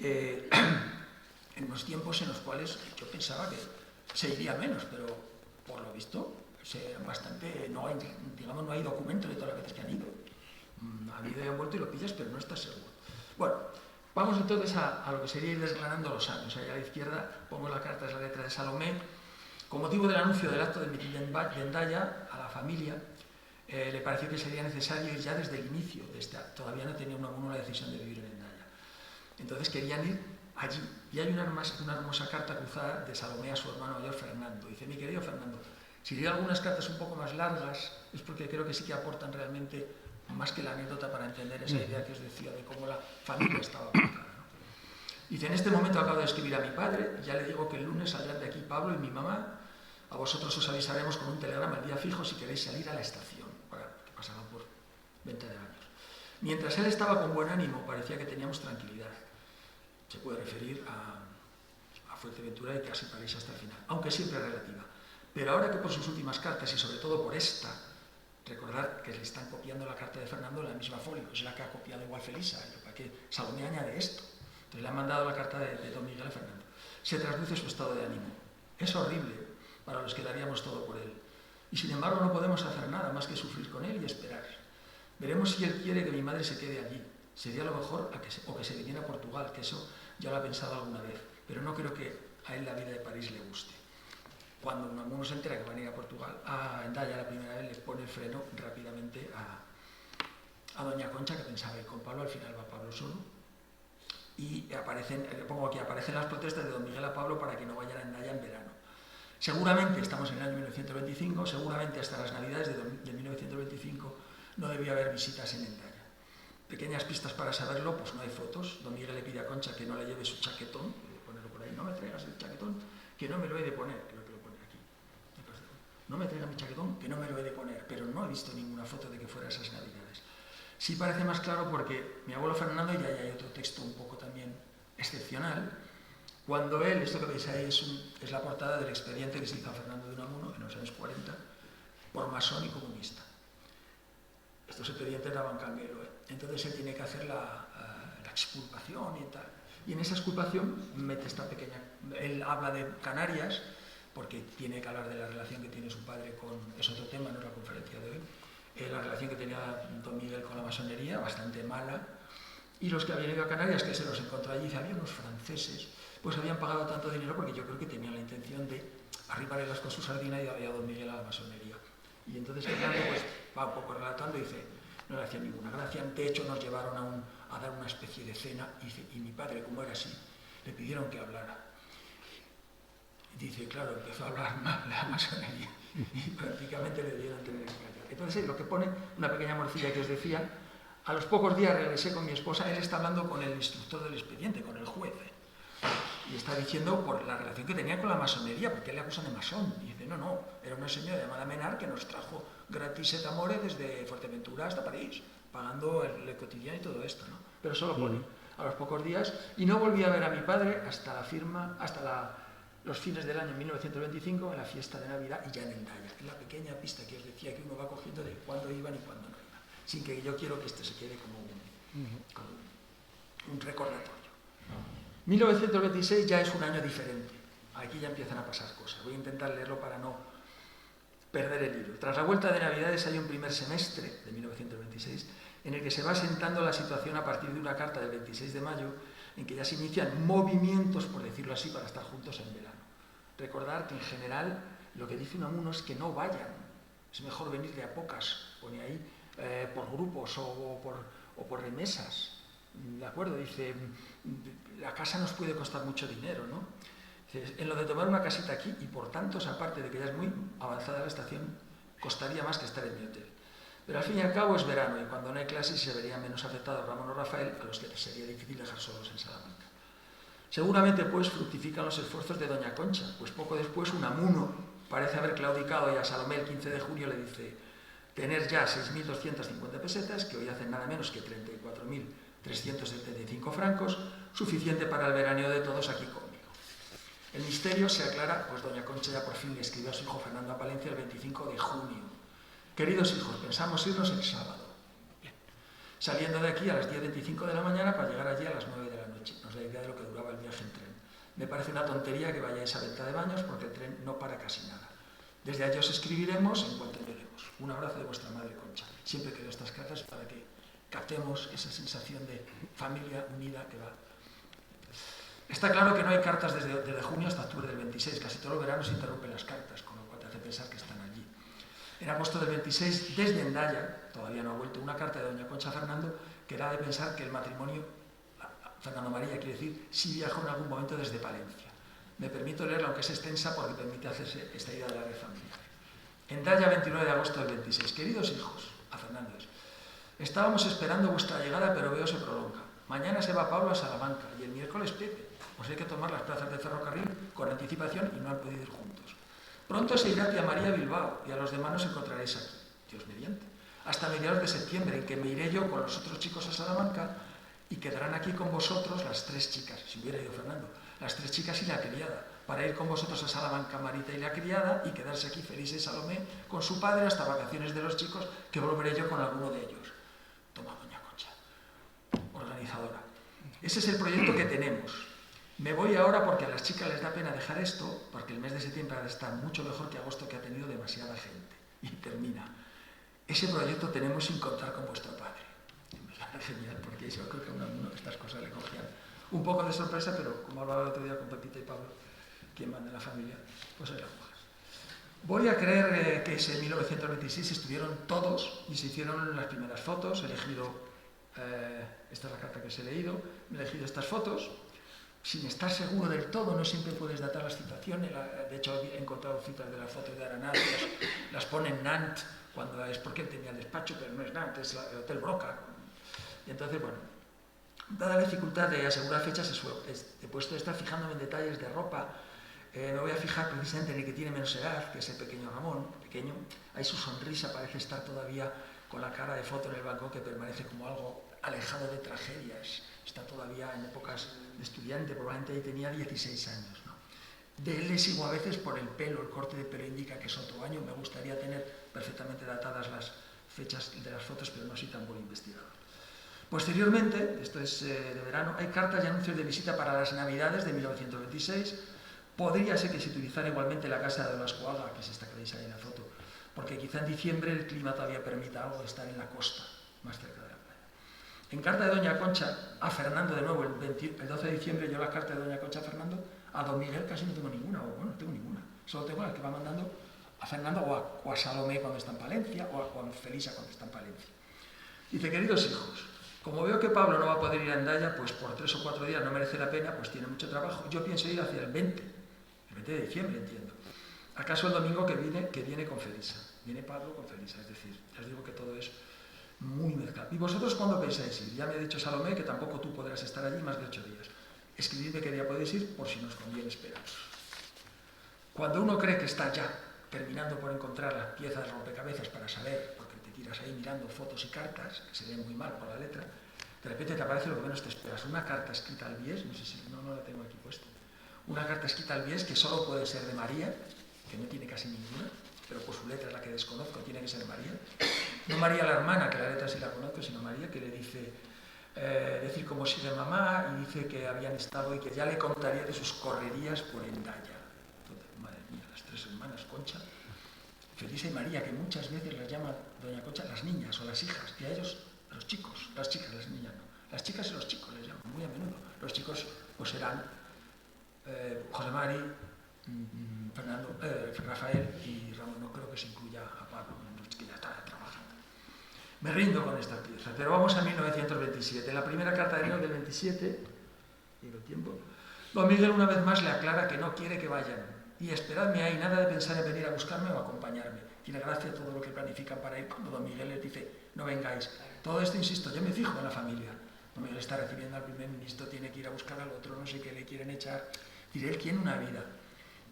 en unos tiempos en los cuales yo pensaba que se iría menos, pero por lo visto bastante, no hay documento de todas las veces que han ido. Han ido y han vuelto y lo pillas, pero no estás seguro. Bueno, vamos entonces a lo que sería ir desgranando los años. Allá a la izquierda pongo la carta, es la letra de Salomé. Con motivo del anuncio del acto de mitin de Hendaya, a la familia le pareció que sería necesario ir ya desde el inicio de este acto. Todavía no tenía Unamuno la decisión de vivir en Hendaya. Entonces querían ir allí. Y hay una hermosa carta cruzada de Salomé a su hermano mayor Fernando. Dice: mi querido Fernando, si leo algunas cartas un poco más largas es porque creo que sí que aportan realmente más que la anécdota para entender esa idea que os decía de cómo la familia estaba aportada, ¿no? Dice: en este momento acabo de escribir a mi padre, ya le digo que el lunes saldrán de aquí Pablo y mi mamá. A vosotros os avisaremos con un telegrama el día fijo si queréis salir a la estación, que pasaba por Venta de Años. Mientras él estaba con buen ánimo, parecía que teníamos tranquilidad. Se puede referir a Fuerteventura y casi París hasta el final, aunque siempre relativa. Pero ahora que por sus últimas cartas, y sobre todo por esta, recordad que le están copiando la carta de Fernando en la misma folio, es la que ha copiado igual Felisa, para que Salomé añade esto. Entonces le han mandado la carta de don Miguel a Fernando. Se trasluce su estado de ánimo. Es horrible para los que daríamos todo por él. Y sin embargo no podemos hacer nada más que sufrir con él y esperar. Veremos si él quiere que mi madre se quede allí. Sería lo mejor o que se viniera a Portugal, que eso ya lo ha pensado alguna vez. Pero no creo que a él la vida de París le guste. Cuando Unamuno se entera que van a ir a Portugal, a Hendaya la primera vez, le pone el freno rápidamente a Doña Concha, que pensaba ir con Pablo, al final va Pablo solo. Y pongo aquí, aparecen las protestas de don Miguel a Pablo para que no vayan a Hendaya en verano. Seguramente, estamos en el año 1925, seguramente hasta las Navidades de 1925 no debía haber visitas en Hendaya. Pequeñas pistas para saberlo, pues no hay fotos. Don Miguel le pide a Concha que no le lleve su chaquetón, ponerlo por ahí, no me traigas el chaquetón, que no me lo he de poner, creo que lo pone aquí. No me traiga mi chaquetón, que no me lo he de poner, pero no he visto ninguna foto de que fuera esas Navidades. Sí parece más claro porque mi abuelo Fernando, y ahí hay otro texto un poco también excepcional, cuando él, esto que veis ahí es la portada del expediente que se hizo a Fernando de Unamuno en los años 40 por masón y comunista. Estos expedientes daban canguelo, ¿eh? Entonces él tiene que hacer la exculpación y tal. Y en esa exculpación mete esta pequeña... Él habla de Canarias, porque tiene que hablar de la relación que tiene su padre con... Es otro tema, no es la conferencia de hoy. La relación que tenía don Miguel con la masonería, bastante mala. Y los que habían ido a Canarias, que se los encontró allí, había unos franceses, pues habían pagado tanto dinero porque yo creo que tenían la intención de arribarles con su sardina y a don Miguel a la masonería. Y entonces Fernando pues va un poco relatando y dice, no le hacía ninguna gracia. De hecho nos llevaron a dar una especie de cena y mi padre, como era así, le pidieron que hablara. Y dice, claro, empezó a hablar mal de la masonería y prácticamente le dieron tener que callar. Entonces, lo que pone, una pequeña morcilla que os decía, a los pocos días regresé con mi esposa, él está hablando con el instructor del expediente, con el juez, y está diciendo por la relación que tenía con la masonería, porque él le acusan de masón. Y dice, no, era una señora llamada Menard que nos trajo gratis et amore desde Fuerteventura hasta París, pagando el cotidiano y todo esto, ¿no? Pero eso lo pone a los pocos días, y no volví a ver a mi padre hasta la firma, los fines del año 1925, en la fiesta de Navidad y ya en Endaya, en la pequeña pista que os decía que uno va cogiendo de cuándo iban y cuándo no iban, sin que yo quiero que esto se quede como un recordatorio. 1926 ya es un año diferente, aquí ya empiezan a pasar cosas, voy a intentar leerlo para no perder el hilo. Tras la vuelta de Navidades hay un primer semestre de 1926 en el que se va asentando la situación a partir de una carta del 26 de mayo en que ya se inician movimientos, por decirlo así, para estar juntos en verano. Recordar que en general lo que dice Unamuno es que no vayan, es mejor venir de a pocas, pone ahí, por grupos o por remesas, ¿de acuerdo? Dice, la casa nos puede costar mucho dinero, ¿no? Dice, en lo de tomar una casita aquí, y por tanto, aparte de que ya es muy avanzada la estación, costaría más que estar en mi hotel. Pero al fin y al cabo es verano y cuando no hay clases se vería menos afectados Ramón o Rafael, a los que les sería difícil dejar solos en Salamanca. Seguramente pues fructifican los esfuerzos de doña Concha, pues poco después Unamuno parece haber claudicado y a Salomé el 15 de junio le dice tener ya 6.250 pesetas, que hoy hacen nada menos que 34.375 francos, suficiente para el veraneo de todos aquí conmigo. El misterio se aclara, pues doña Concha ya por fin le escribió a su hijo Fernando a Palencia el 25 de junio. Queridos hijos, pensamos irnos el sábado. Bien. Saliendo de aquí a las 10:25 de la mañana para llegar allí a las 9 de la noche. Nos da idea de lo que duraba el viaje en tren. Me parece una tontería que vayáis a Venta de Baños porque el tren no para casi nada. Desde allí os escribiremos en cuanto lleguemos. Un abrazo de vuestra madre Concha. Siempre quiero estas cartas para que captemos esa sensación de familia unida que va. Está claro que no hay cartas desde junio hasta octubre del 26. Casi todo el verano se interrumpen las cartas, con lo cual te hace pensar que están allí. En agosto del 26, desde Endaya, todavía no ha vuelto, una carta de doña Concha a Fernando que da de pensar que el matrimonio, Fernando María quiere decir, sí viajó en algún momento desde Palencia. Me permito leerla aunque es extensa porque permite hacerse esta idea de la red familiar. Endaya, 29 de agosto del 26. Queridos hijos, a Fernando, estábamos esperando vuestra llegada pero veo se prolonga. Mañana se va Pablo a Salamanca y el miércoles Pepe. Pues hay que tomar las plazas de ferrocarril con anticipación y no han podido ir juntos. Pronto se irá tía María a Bilbao y a los demás nos encontraréis aquí, Dios mediante. Hasta mediados de septiembre, en que me iré yo con los otros chicos a Salamanca y quedarán aquí con vosotros las 3 chicas, si hubiera ido Fernando, las 3 chicas y la criada, para ir con vosotros a Salamanca Marita y la criada y quedarse aquí Felisa y Salomé con su padre hasta vacaciones de los chicos, que volveré yo con alguno de ellos. Toma, doña Concha, organizadora. Ese es el proyecto que tenemos. Me voy ahora porque a las chicas les da pena dejar esto, porque el mes de septiembre ha de estar mucho mejor que agosto, que ha tenido demasiada gente. Y termina. Ese proyecto tenemos sin contar con vuestro padre. Me parece genial, porque yo creo que a uno de estas cosas le cogían un poco de sorpresa, pero como hablaba el otro día con Pepita y Pablo, quien manda en la familia, pues es la mujer. Voy a creer que ese 1926 estuvieron todos y se hicieron las primeras fotos. He elegido, esta es la carta que os he leído, he elegido estas fotos. Sin estar seguro del todo, no siempre puedes datar las citaciones. De hecho, he encontrado citas de las fotos de Aranal, las pone en Nantes, cuando es porque él tenía el despacho, pero no es Nantes, es el Hotel Broca. Y entonces, bueno, dada la dificultad de asegurar fechas, he puesto esta fijándome en detalles de ropa. Me voy a fijar precisamente en el que tiene menos edad, que es el pequeño Ramón, pequeño. Ahí su sonrisa parece estar todavía con la cara de foto en el banco, que permanece como algo alejado de tragedias. Está todavía en épocas de estudiante, probablemente ahí tenía 16 años. ¿No? De él le sigo a veces por el pelo, el corte de pelo indica que es otro año. Me gustaría tener perfectamente datadas las fechas de las fotos, pero no soy tan buen investigador. Posteriormente, esto es de verano, hay cartas y anuncios de visita para las Navidades de 1926. Podría ser que se utilizara igualmente la casa de Olascoaga, que es esta que veis ahí en la foto, porque quizá en diciembre el clima todavía permita algo de estar en la costa, más cerca de la playa. En carta de doña Concha a Fernando, de nuevo, el 12 de diciembre, yo la carta de doña Concha a Fernando, a don Miguel casi no tengo ninguna, o bueno, no tengo ninguna, solo tengo la que va mandando a Fernando o a Salomé cuando está en Palencia, o a Felisa cuando está en Palencia. Dice, queridos hijos, como veo que Pablo no va a poder ir a Endaya, pues por 3 o 4 días no merece la pena, pues tiene mucho trabajo. Yo pienso ir hacia el 20 20 de diciembre, entiendo. ¿Acaso el domingo que viene con Felisa? Viene Pablo con Felisa, es decir, os digo que todo es muy mezclado. ¿Y vosotros cuándo pensáis ir? Ya me ha dicho Salomé que tampoco tú podrás estar allí más de 8 días. Escribidme qué día podéis ir por si nos conviene esperaros. Cuando uno cree que está ya terminando por encontrar la pieza de rompecabezas para saber, porque te tiras ahí mirando fotos y cartas, que se ven muy mal por la letra, de repente te aparece lo que menos te esperas. Una carta escrita al bies, no sé si no la tengo aquí puesta. Una carta escrita al bies que solo puede ser de María, que no tiene casi ninguna, pero por su letra es la que desconozco, tiene que ser María. No María la hermana, que la letra sí la conozco, sino María, que le dice, decir cómo sigue mamá, y dice que habían estado y que ya le contaría de sus correrías por Hendaya. Entonces, madre mía, las 3 hermanas, Concha, Felisa y María, que muchas veces las llama doña Concha las niñas o las hijas, y a ellos los chicos, las chicas, las niñas no. Las chicas y los chicos les llaman muy a menudo. Los chicos pues serán José Mari, Fernando, Rafael y Ramón. No creo que se incluya a Pablo, que ya está trabajando. Me rindo con esta pieza, pero vamos a 1927. La primera carta de enero del 27, digo el tiempo, don Miguel una vez más le aclara que no quiere que vayan. Y esperadme ahí, nada de pensar en venir a buscarme o acompañarme. Tiene gracia todo lo que planifican para ir cuando don Miguel les dice, no vengáis. Todo esto, insisto, yo me fijo en la familia. Don Miguel está recibiendo al primer ministro, tiene que ir a buscar al otro, no sé qué le quieren echar. Diré, él tiene una vida.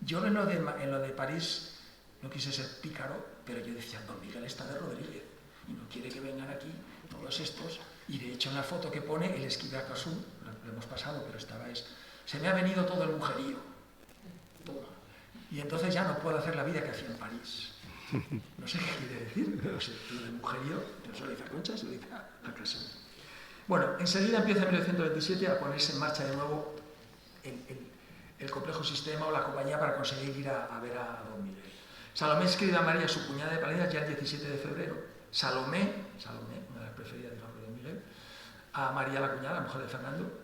Yo en lo de París no quise ser pícaro, pero yo decía, don Miguel está de Rodríguez y no quiere que vengan aquí todos estos. Y de hecho en la foto que pone, él escribe a Casú, lo hemos pasado, pero esta vez, se me ha venido todo el mujerío. Todo. Y entonces ya no puedo hacer la vida que hacía en París. No sé qué quiere decir, pero sé, lo de mujerío, yo se lo dice a Concha, se lo dice a Casú. Bueno, enseguida empieza en 1927 a ponerse en marcha de nuevo el complejo sistema o la compañía para conseguir ir a ver a don Miguel. Salomé escribe a María, su cuñada de Palencias, ya el 17 de febrero. Salomé, una de las preferidas de don Miguel, a María, la cuñada, la mujer de Fernando,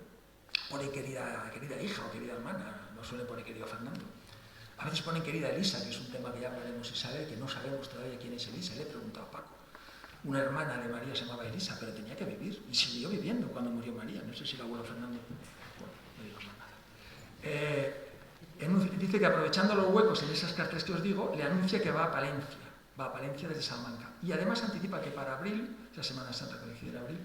pone querida hija o querida hermana, no suele poner querido Fernando. A veces ponen querida Elisa, que es un tema que ya hablaremos y saber, que no sabemos todavía quién es Elisa, le he preguntado a Paco. Una hermana de María se llamaba Elisa, pero tenía que vivir, y siguió viviendo cuando murió María. No sé si el abuelo Fernando... Bueno, no digo nada. Dice que aprovechando los huecos en esas cartas que os digo, le anuncia que va a Palencia desde Salamanca. Y además anticipa que para abril, la Semana Santa coincide en abril,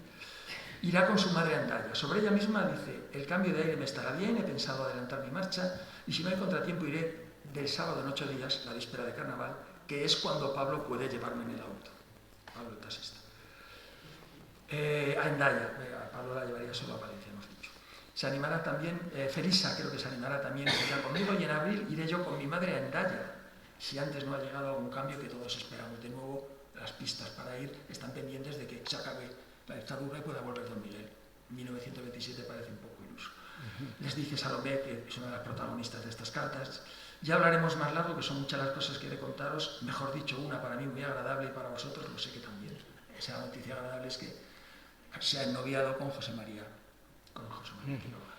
irá con su madre a Hendaya. Sobre ella misma dice, el cambio de aire me estará bien, he pensado adelantar mi marcha, y si no hay contratiempo iré del sábado en 8 días, la víspera de carnaval, que es cuando Pablo puede llevarme en el auto. Pablo el taxista. A Hendaya, Pablo la llevaría solo a Palencia, hemos dicho. Se animará también, Felisa creo que se animará también conmigo, y en abril iré yo con mi madre a Hendaya, si antes no ha llegado algún cambio que todos esperamos. De nuevo, las pistas para ir están pendientes de que se acabe la dictadura y pueda volver don Miguel. 1927 parece un poco iluso. Les dice Salomé, que es una de las protagonistas de estas cartas. Ya hablaremos más largo, que son muchas las cosas que he de contaros, mejor dicho, una para mí muy agradable y para vosotros, lo sé que también. Esa noticia agradable es que se ha ennoviado con José María Quiroga.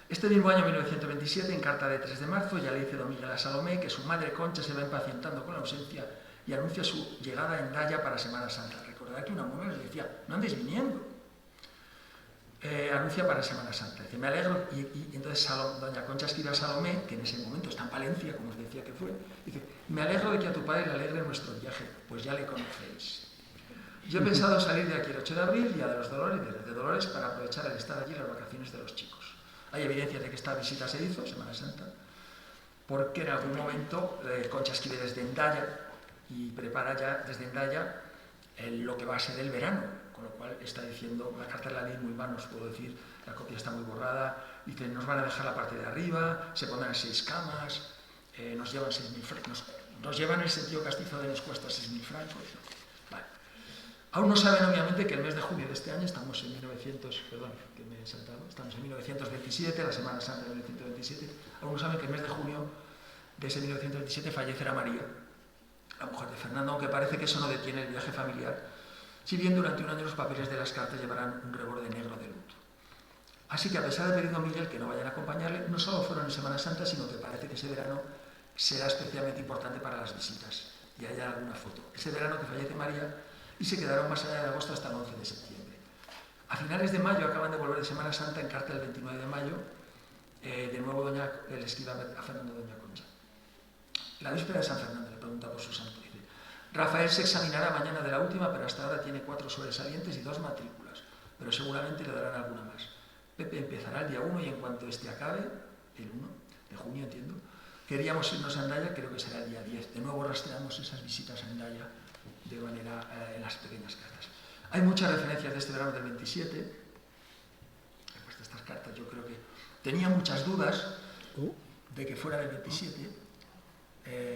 Este mismo año, 1927, en carta de 3 de marzo, ya le dice don Miguel a Salomé que su madre Concha se va impacientando con la ausencia y anuncia su llegada a Hendaya para Semana Santa. Recordad que una mujer les decía, no andéis viniendo. Anuncia para Semana Santa. Dice, me alegro, y entonces doña Concha escribe a Salomé, que en ese momento está en Palencia, como os decía que fue, dice, me alegro de que a tu padre le alegre nuestro viaje, pues ya le conocéis. Yo he pensado salir de aquí el 8 de abril, día de los Dolores, de Dolores, para aprovechar el estar allí las vacaciones de los chicos. Hay evidencias de que esta visita se hizo, Semana Santa, porque en algún momento Concha escribe desde Hendaya y prepara ya desde Hendaya lo que va a ser el verano, con lo cual está diciendo, la carta la leí muy mal, no os puedo decir, la copia está muy borrada, dice, nos van a dejar la parte de arriba, se pondrán 6 camas, nos llevan 6.000 francos, nos llevan el sentido castizo de nos cuesta 6.000 francos. Vale. Aún no saben, obviamente, que el mes de junio de este año, estamos en 1927, la Semana Santa de 1927, aún no saben que el mes de junio de ese 1927 fallecerá María, la mujer de Fernando, aunque parece que eso no detiene el viaje familiar, si bien durante un año los papeles de las cartas llevarán un reborde negro de luto. Así que a pesar de pedir a Miguel que no vayan a acompañarle, no solo fueron en Semana Santa, sino que parece que ese verano será especialmente importante para las visitas. Y hay alguna foto. Ese verano que fallece María y se quedaron más allá de agosto hasta el 11 de septiembre. A finales de mayo acaban de volver de Semana Santa, en carta el 29 de mayo, de nuevo le escribe a Fernando doña Concha. La víspera de San Fernando, le pregunta por su santo. Dice, Rafael se examinará mañana de la última, pero hasta ahora tiene 4 sobresalientes y 2 matrículas, pero seguramente le darán alguna más. Pepe empezará el día 1 y en cuanto este acabe, el 1 de junio entiendo, queríamos irnos a Hendaya, creo que será el día 10. De nuevo rastreamos esas visitas a Hendaya de manera en las pequeñas cartas. Hay muchas referencias de este verano del 27. He puesto estas cartas, yo creo que tenía muchas dudas de que fuera del 27.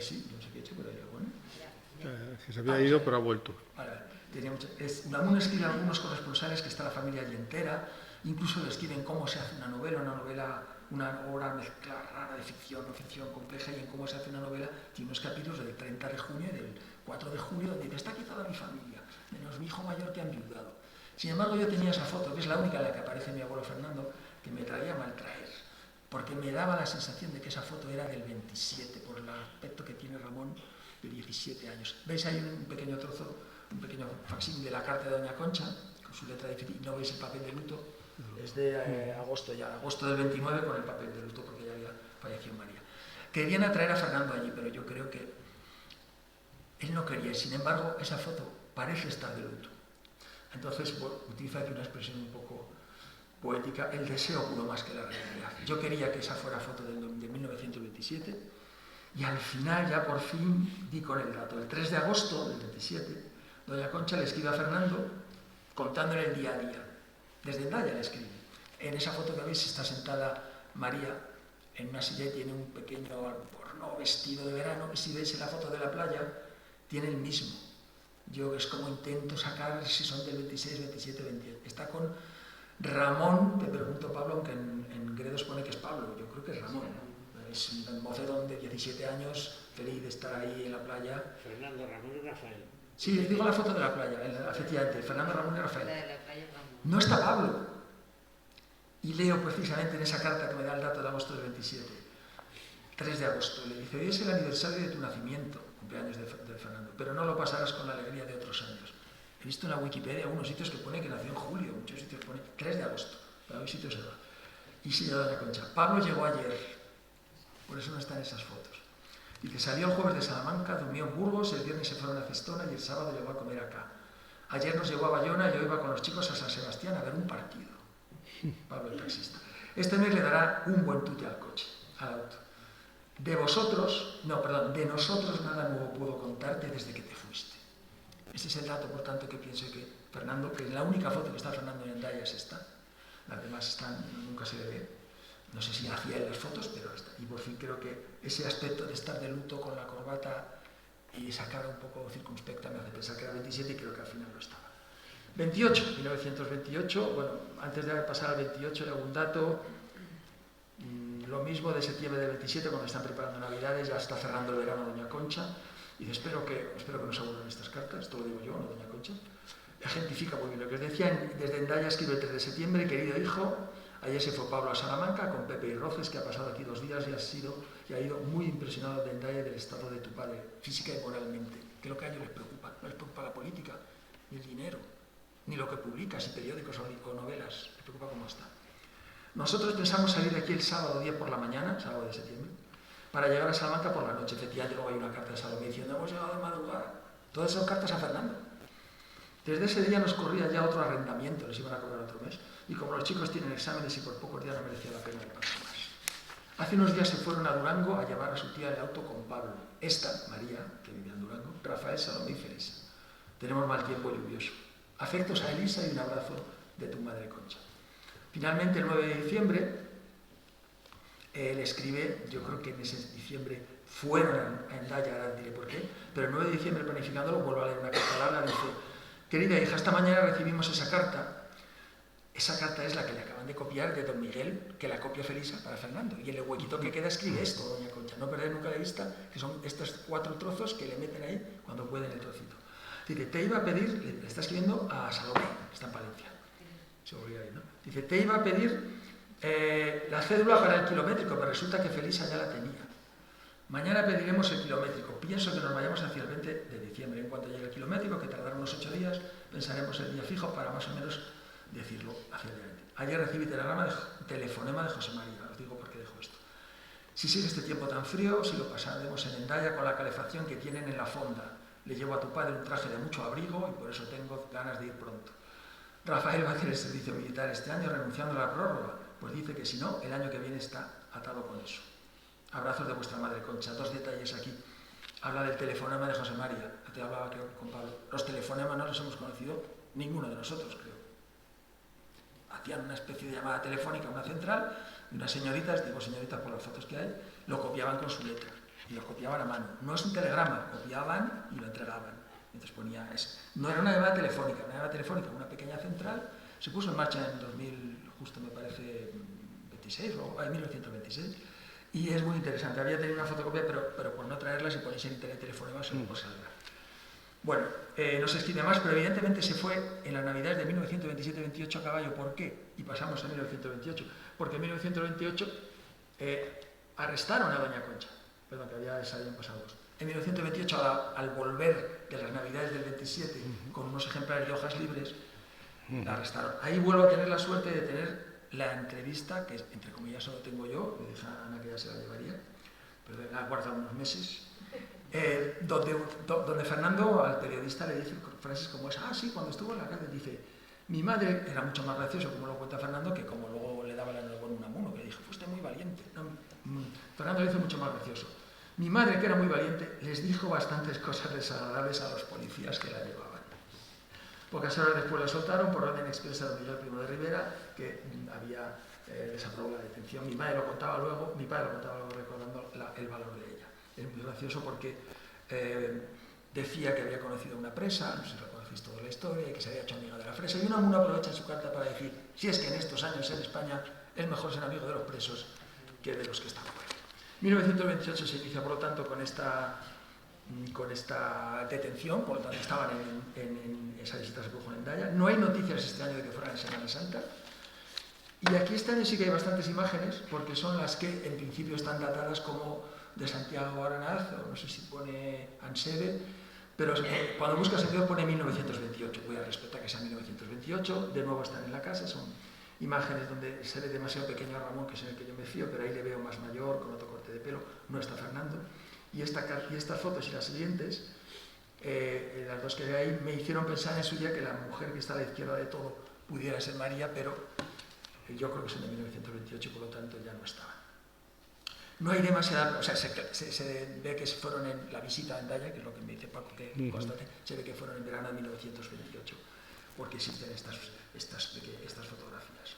Sí, no sé qué he hecho, pero hay algo, ¿no? Que se había ido, pero ha vuelto. Vale, tenía Unamuno escribe a algunos corresponsales que está la familia allí entera, incluso le escriben cómo se hace una novela, una obra mezcla rara de ficción, no ficción compleja, y en cómo se hace una novela. Tiene unos capítulos del 30 de junio y del 4 de julio donde dice, está aquí toda mi familia, menos mi hijo mayor que ha enviudado. Sin embargo, yo tenía esa foto, que es la única en la que aparece mi abuelo Fernando, que me traía mal traer, porque me daba la sensación de que esa foto era del 27, por el aspecto que tiene Ramón de 17 años. ¿Veis ahí un pequeño trozo, un pequeño facsímil de la carta de Doña Concha, con su letra difícil, y no veis el papel de luto? Es de agosto del 29, con el papel de luto, porque ya había fallecido María. Querían atraer a Fernando allí, pero yo creo que él no quería. Sin embargo, esa foto parece estar de luto. Entonces, bueno, utiliza aquí una expresión un poco poética, el deseo pudo más que la realidad. Yo quería que esa fuera foto de 1927, y al final, ya por fin, di con el dato. El 3 de agosto del 27, Doña Concha le escribe a Fernando contándole el día a día. Desde Hendaya le escribe. En esa foto que veis está sentada María en una silla y tiene un pequeño albornoz vestido de verano, y si veis en la foto de la playa, tiene el mismo. Yo es como intento sacar si son del 26, 27, 28. Está con Ramón, te pregunto Pablo, aunque en Gredos pone que es Pablo, yo creo que es Ramón, ¿no? Es un mocedón de 17 años, feliz de estar ahí en la playa. Fernando, Ramón y Rafael. Sí, les digo la foto de la playa, efectivamente, Fernando, Ramón y Rafael. No está Pablo. Y leo precisamente en esa carta que me da el dato de agosto del 27, 3 de agosto, le dice, hoy es el aniversario de tu nacimiento, cumpleaños de Fernando, pero no lo pasarás con la alegría de otros años. He visto en la Wikipedia algunos sitios que pone que nació en julio, muchos sitios pone 3 de agosto, pero hay sitios se va. Y sigue Doña Concha, Pablo llegó ayer, por eso no están esas fotos. Dice, salió el jueves de Salamanca, durmió en Burgos, el viernes se fueron a Cestona y el sábado llegó a comer acá. Ayer nos llegó a Bayona y yo iba con los chicos a San Sebastián a ver un partido. Pablo el taxista. Este mes le dará un buen tute al coche, al auto. De nosotros nada nuevo puedo contarte desde que te fuiste. Ese es el dato, por tanto, que pienso que Fernando, que la única foto que está Fernando en Hendaya es esta. Las demás están, nunca se le ve. No sé si hacía él las fotos, pero está. Y por fin creo que ese aspecto de estar de luto con la corbata y esa cara un poco circunspecta me hace pensar que era 27 y creo que al final lo estaba. 1928, bueno, antes de pasar al 28 le hago un dato, lo mismo de septiembre del 27, cuando están preparando Navidades, ya está cerrando el verano Doña Concha, y dice, espero que nos aburran estas cartas, esto lo digo yo, no Doña Concha. Ejemplifica muy bien lo que os decía, desde Hendaya escribe el 3 de septiembre, querido hijo, ayer se fue Pablo a Salamanca con Pepe y Roces, que ha pasado aquí 2 días y ha ido muy impresionado de Hendaya y del estado de tu padre, física y moralmente, que es lo que a ellos les preocupa, no les preocupa la política, ni el dinero, ni lo que publica, si periódicos o novelas, les preocupa cómo está. Nosotros pensamos salir de aquí el sábado 10 por la mañana, sábado de septiembre, para llegar a Salamanca por la noche. Efectivamente, luego hay una carta de Salomé diciendo, hemos llegado de madrugada. Todas son cartas a Fernando. Desde ese día nos corría ya otro arrendamiento, les iban a cobrar otro mes, y como los chicos tienen exámenes y por pocos días no merecía la pena el paso más. Hace unos días se fueron a Durango a llevar a su tía el auto con Pablo. Esta, María, que vivía en Durango, Rafael, Salomé y Felisa. Tenemos mal tiempo lluvioso. Afectos a Elisa y un abrazo de tu madre Concha. Finalmente, el 9 de diciembre, él escribe, yo creo que en ese diciembre fueron a Hendaya, ahora diré por qué, pero el 9 de diciembre, planificándolo, vuelvo a leer una carta larga, dice, querida hija, esta mañana recibimos esa carta. Esa carta es la que le acaban de copiar de don Miguel, que la copia Felisa para Fernando. Y en el huequito que queda escribe esto, doña Concha. No perder nunca de vista que son estos 4 trozos que le meten ahí cuando pueden el trocito. Dice, te iba a pedir, le está escribiendo a Salomé, que está en Palencia. Se volvió ahí, ¿no? Dice, te iba a pedir la cédula para el kilométrico, pero resulta que Felisa ya la tenía. Mañana pediremos el kilométrico. Pienso que nos vayamos hacia el 20 de diciembre. En cuanto llegue el kilométrico, que tardará unos 8 días, pensaremos el día fijo para más o menos decirlo hacia adelante. Ayer recibí telefonema de José María, os digo por qué dejo esto. Si sigue este tiempo tan frío, si lo pasaremos en Hendaya con la calefacción que tienen en la fonda. Le llevo a tu padre un traje de mucho abrigo y por eso tengo ganas de ir pronto. Rafael va a hacer el servicio militar este año renunciando a la prórroga, pues dice que si no, el año que viene está atado con eso. Abrazos de vuestra madre Concha. 2 detalles aquí. Habla del telefonema de José María. Te hablaba creo con Pablo. Los telefonemas no los hemos conocido ninguno de nosotros, creo. Hacían una especie de llamada telefónica a una central y unas señoritas, digo señoritas por las fotos que hay, lo copiaban con su letra y lo copiaban a mano. No es un telegrama, copiaban y lo entregaban. Entonces ponía eso. No era una llamada telefónica, una pequeña central. Se puso en marcha en 2000, justo me parece 26 o en 1926. Y es muy interesante. Había tenido una fotocopia, pero por no traerla, si ponéis en internet telefonemas, se os saldrá. Bueno, no se escribe más, pero evidentemente se fue en las Navidades de 1927-28 a caballo. ¿Por qué? Y pasamos a 1928. Porque en 1928 arrestaron a Doña Concha. Perdón, que habían pasado dos. En 1928, al volver de las Navidades del 27, con unos ejemplares de hojas libres, la arrestaron. Ahí vuelvo a tener la suerte de tener la entrevista, que entre comillas solo tengo yo, le dije a Ana que ya se la llevaría, pero la he guardado unos meses, donde Fernando al periodista le dice frases como esa. Sí, cuando estuvo en la cárcel dice, mi madre, era mucho más gracioso como lo cuenta Fernando, que como luego le daba la enhorabuena a Unamuno, que le dijo, fuiste muy valiente. No, Fernando lo hizo mucho más gracioso. Mi madre, que era muy valiente, les dijo bastantes cosas desagradables a los policías que la llevaban. Pocas horas después la soltaron por orden expresa de Miguel Primo de Rivera, que había desaprobado la detención. Mi padre lo contaba luego recordando el valor de ella. Es muy gracioso porque decía que había conocido a una presa, no sé si lo conocéis toda la historia, y que se había hecho amiga de la fresa. Y Unamuno aprovecha en su carta para decir, si es que en estos años en España es mejor ser amigo de los presos que de los que están fuera. 1928 se inicia, por lo tanto, con esta detención, por lo tanto estaban en esa visita se produjo en Hendaya. No hay noticias este año de que fueran en Semana Santa. Y aquí este año sí que hay bastantes imágenes, porque son las que en principio están datadas como de Santiago Aranaz, o no sé si pone Ansede, pero cuando buscas en Dios pone 1928. Voy a respetar que sea 1928. De nuevo están en la casa, son imágenes donde se ve demasiado pequeño a Ramón, que es en el que yo me fío, pero ahí le veo más mayor, con otro corte de pelo. No está Fernando. Y estas fotos y las siguientes, las dos que veo ahí, me hicieron pensar en su día que la mujer que está a la izquierda de todo pudiera ser María, pero yo creo que son de 1928 y por lo tanto ya no estaban. No hay demasiada, o sea, se ve que fueron en la visita a Hendaya, que es lo que me dice Paco, que constante, se ve que fueron en verano de 1928, porque existen estas fotografías.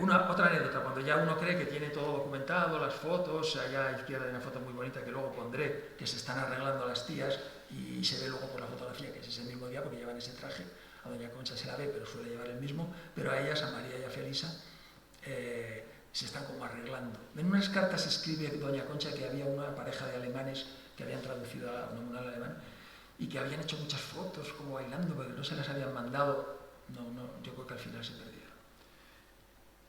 Otra anécdota, cuando ya uno cree que tiene todo documentado, las fotos, allá a la izquierda hay una foto muy bonita que luego pondré, que se están arreglando las tías, y se ve luego por la fotografía que es ese mismo día, porque llevan ese traje. A Doña Concha se la ve, pero suele llevar el mismo, pero a ellas, a María y a Felisa, se están como arreglando. En unas cartas escribe Doña Concha que había una pareja de alemanes que habían traducido a un alemán y que habían hecho muchas fotos como bailando, porque no se las habían mandado. Yo creo que al final se perdieron.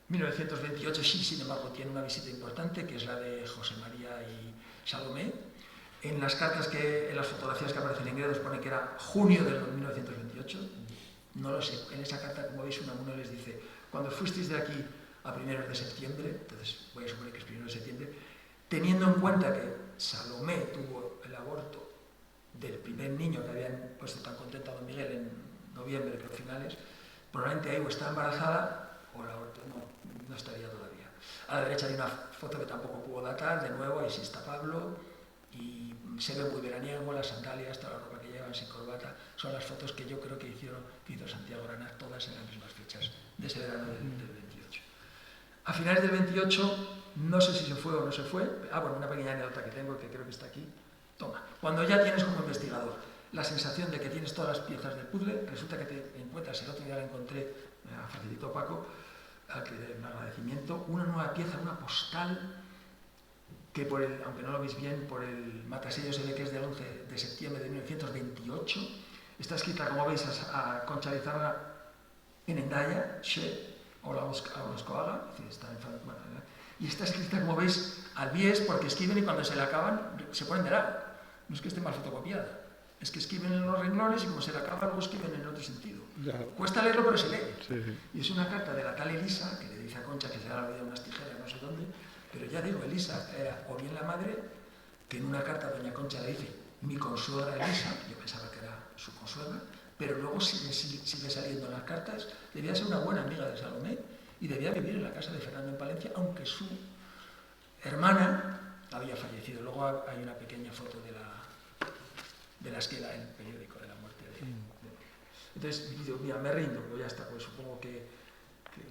1928 sí, sin embargo, tiene una visita importante, que es la de José María y Salomé. En las fotografías que aparecen en Gredos pone que era junio de 1928. No lo sé. En esa carta, como veis, Unamuno les dice, cuando fuisteis de aquí a primeros de septiembre, entonces voy a suponer que es primero de septiembre, teniendo en cuenta que Salomé tuvo el aborto del primer niño que habían puesto tan contento a don Miguel en noviembre, creo finales, probablemente ahí o está embarazada o el aborto no estaría todavía. A la derecha hay una foto que tampoco puedo datar, de nuevo, ahí sí está Pablo, y se ve muy veraniego, las sandalias, toda la ropa que llevan sin corbata. Son las fotos que yo creo que hizo Santiago Aranaz, todas en las mismas fechas de ese verano del 28. A finales del 28, no sé si se fue o no se fue. Bueno, una pequeña anécdota que tengo, que creo que está aquí. Toma, cuando ya tienes como investigador la sensación de que tienes todas las piezas del puzzle, resulta que te encuentras, el otro día la encontré, me la facilitó Paco, un agradecimiento, una nueva pieza, una postal, que aunque no lo veis bien, por el matasello se ve que es del 11 de septiembre de 1928. Está escrita, como veis, a Concha Lizarra en Hendaya, She, o la Oscoaga, y está escrita, como veis, al bies, porque escriben y cuando se la acaban se ponen de lado. No es que esté mal fotocopiada, es que escriben en los renglones y como se la acaban luego escriben en otro sentido. Ya. Cuesta leerlo, pero se lee. Sí. Y es una carta de la tal Elisa, que le dice a Concha que se ha olvidado unas tijeras no sé dónde, Pero ya digo, Elisa era o bien la madre, que en una carta doña Concha le dice mi consuegra Elisa, yo pensaba que era su consuegra, pero luego sigue saliendo en las cartas, debía ser una buena amiga de Salomé y debía vivir en la casa de Fernando en Palencia, aunque su hermana había fallecido. Luego hay una pequeña foto de la esquela en el periódico de la muerte de... Entonces, digo, mira, me rindo, pues ya está, pues supongo que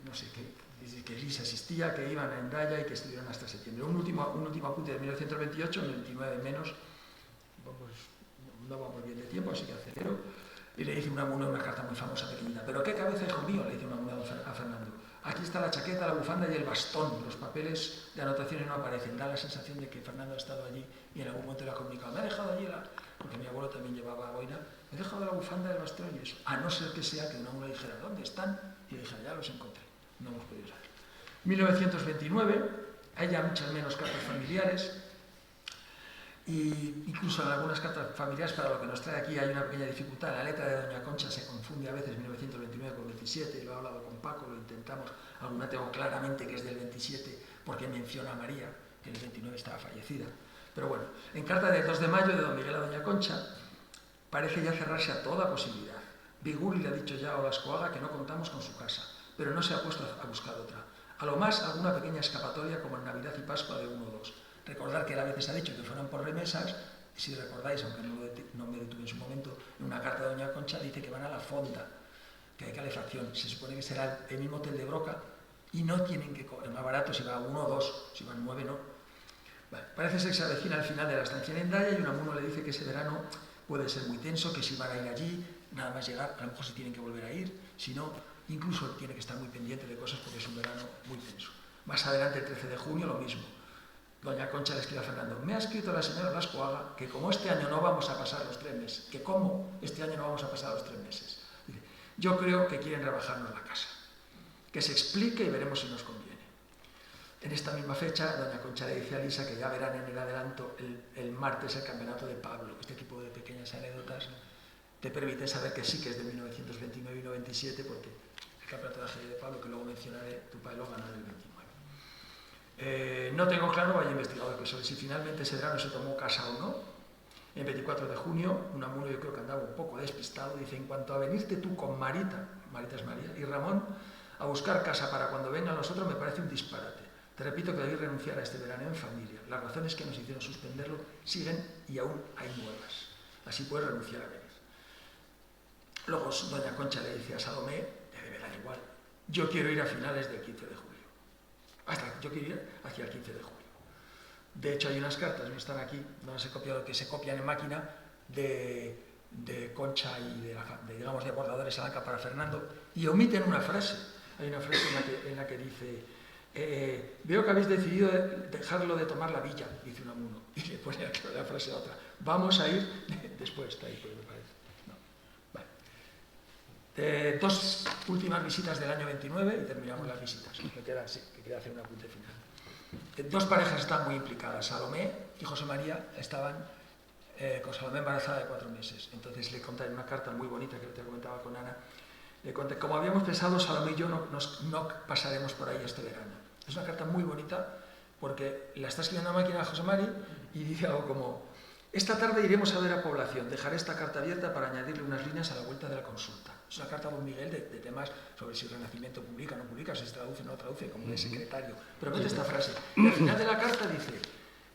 no sé, que Elisa existía, que iban a Hendaya y que estuvieron hasta septiembre. Un último apunte de 1928, el 29 de menos, pues, no vamos bien de tiempo, así que acelero, y le dice una carta muy famosa, pequeñita, pero qué cabeza, hijo mío, le dice Unamuno a Fernando. Aquí está la chaqueta, la bufanda y el bastón. Los papeles de anotaciones no aparecen. Da la sensación de que Fernando ha estado allí y en algún momento le ha comunicado. Me ha dejado allí, porque mi abuelo también llevaba boina, me he dejado la bufanda y el bastón y eso. A no ser que sea que Unamuno le dijera, ¿dónde están? Y le dijera, ya los encontré. No hemos podido saber. 1929, hay ya muchas menos cartas familiares. Y incluso en algunas cartas familiares, para lo que nos trae aquí, hay una pequeña dificultad. La letra de doña Concha se confunde a veces 1929 con 27, lo he hablado con Paco, lo intentamos. Alguna tengo claramente que es del 27 porque menciona a María, que en el 29 estaba fallecida. Pero bueno, en carta del 2 de mayo de don Miguel a doña Concha parece ya cerrarse a toda posibilidad. Biguri le ha dicho ya a Olascoaga que no contamos con su casa, pero no se ha puesto a buscar otra. A lo más alguna pequeña escapatoria como en Navidad y Pascua de 1 o 2. Recordar que él a veces ha dicho que fueron por remesas, y si recordáis, aunque no me detuve en su momento, en una carta de doña Concha dice que van a la fonda, que hay calefacción. Se supone que será el mismo hotel de Broca y no tienen que cobrar más barato si va 1 o 2, si van 9 no. Vale, parece ser que se avecina al final de la estancia en Hendaya y Unamuno le dice que ese verano puede ser muy tenso, que si van a ir allí, nada más llegar, a lo mejor se tienen que volver a ir, si no, incluso tiene que estar muy pendiente de cosas porque es un verano muy tenso. Más adelante, el 13 de junio, lo mismo. Doña Concha le escribe a Fernando, me ha escrito la señora Olascoaga que como este año no vamos a pasar los 3 meses, que como este año no vamos a pasar los 3 meses. Dice, yo creo que quieren rebajarnos la casa. Que se explique y veremos si nos conviene. En esta misma fecha, doña Concha le dice a Elisa que ya verán en el adelanto el martes el campeonato de Pablo. Este tipo de pequeñas anécdotas te permite saber que sí que es de 1929 y 97, porque el campeonato de ajedrez de Pablo, que luego mencionaré, tu padre lo ganó en el 29. No tengo claro, vaya investigador, que sobre si finalmente ese verano se tomó casa o no. El 24 de junio, Unamuno yo creo que andaba un poco despistado, dice, en cuanto a venirte tú con Marita es María, y Ramón, a buscar casa para cuando vengan los otros me parece un disparate. Te repito que debéis renunciar a este verano en familia. Las razones que nos hicieron suspenderlo siguen y aún hay nuevas. Así puedes renunciar a venir. Luego doña Concha le dice a Salomé, le debe dar igual, yo quiero ir a finales del 15 de julio. Yo quiero ir hacia el 15 de julio. De hecho, hay unas cartas, no están aquí, no las he copiado, que se copian en máquina de Concha y digamos, de Bordadores Alanca para Fernando, y omiten una frase. Hay una frase en la que dice, veo que habéis decidido dejarlo de tomar la villa, dice Unamuno, y le pone la frase a otra. Vamos a ir, después está ahí, pues me parece. No. Vale. 2 últimas visitas del año 29 y terminamos las visitas. Me queda así, que quería hacer un apunte final. 2 parejas están muy implicadas. Salomé y José María estaban con Salomé embarazada de 4 meses. Entonces le conté en una carta muy bonita que te comentaba con Ana. Le conté, como habíamos pensado, Salomé y yo no pasaremos por ahí este verano. Es una carta muy bonita porque la está escribiendo a máquina José Mari y dice algo como: esta tarde iremos a ver a Población. Dejaré esta carta abierta para añadirle unas líneas a la vuelta de la consulta. Es una carta a don Miguel de temas sobre si el Renacimiento publica o no publica, si se traduce o no traduce, como de secretario. Pero mete esta frase. Y al final de la carta dice: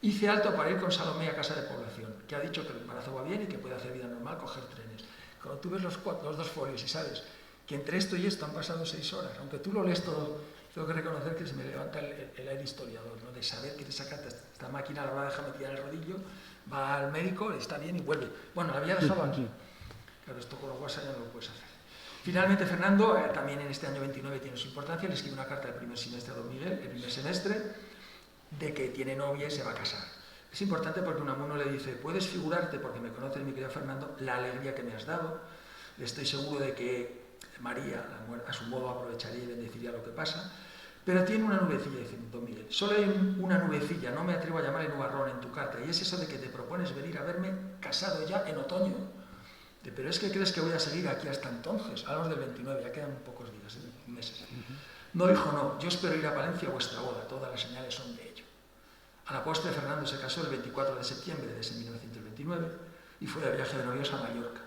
hice alto para ir con Salomé a casa de Población, que ha dicho que el embarazo va bien y que puede hacer vida normal, coger trenes. Cuando tú ves los 2 folios y sabes que entre esto y esto han pasado 6 horas, aunque tú lo lees todo, tengo que reconocer que se me levanta el aire historiador, ¿no? De saber que esa carta, esta máquina la va a dejar metida en el rodillo, va al médico, está bien y vuelve. Bueno, la había dejado aquí. Claro, esto con los WhatsApp ya no lo puedes hacer. Finalmente, Fernando, también en este año 29 tiene su importancia, le escribe una carta del primer semestre a don Miguel, el primer semestre, de que tiene novia y se va a casar. Es importante porque Unamuno le dice: puedes figurarte, porque me conoce mi querido Fernando, la alegría que me has dado. Estoy seguro de que María, a su modo, aprovecharía y bendeciría lo que pasa. Pero tiene una nubecilla, dice don Miguel. Solo hay una nubecilla, no me atrevo a llamarle nubarrón en tu carta, y es eso de que te propones venir a verme casado ya en otoño. Pero es que crees que voy a seguir aquí hasta entonces. Hablamos del 29, ya quedan pocos días, meses. No, hijo, no. Yo espero ir a Palencia a vuestra boda. Todas las señales son de ello. A la postre, Fernando se casó el 24 de septiembre de ese 1929 y fue de viaje de novios a Mallorca.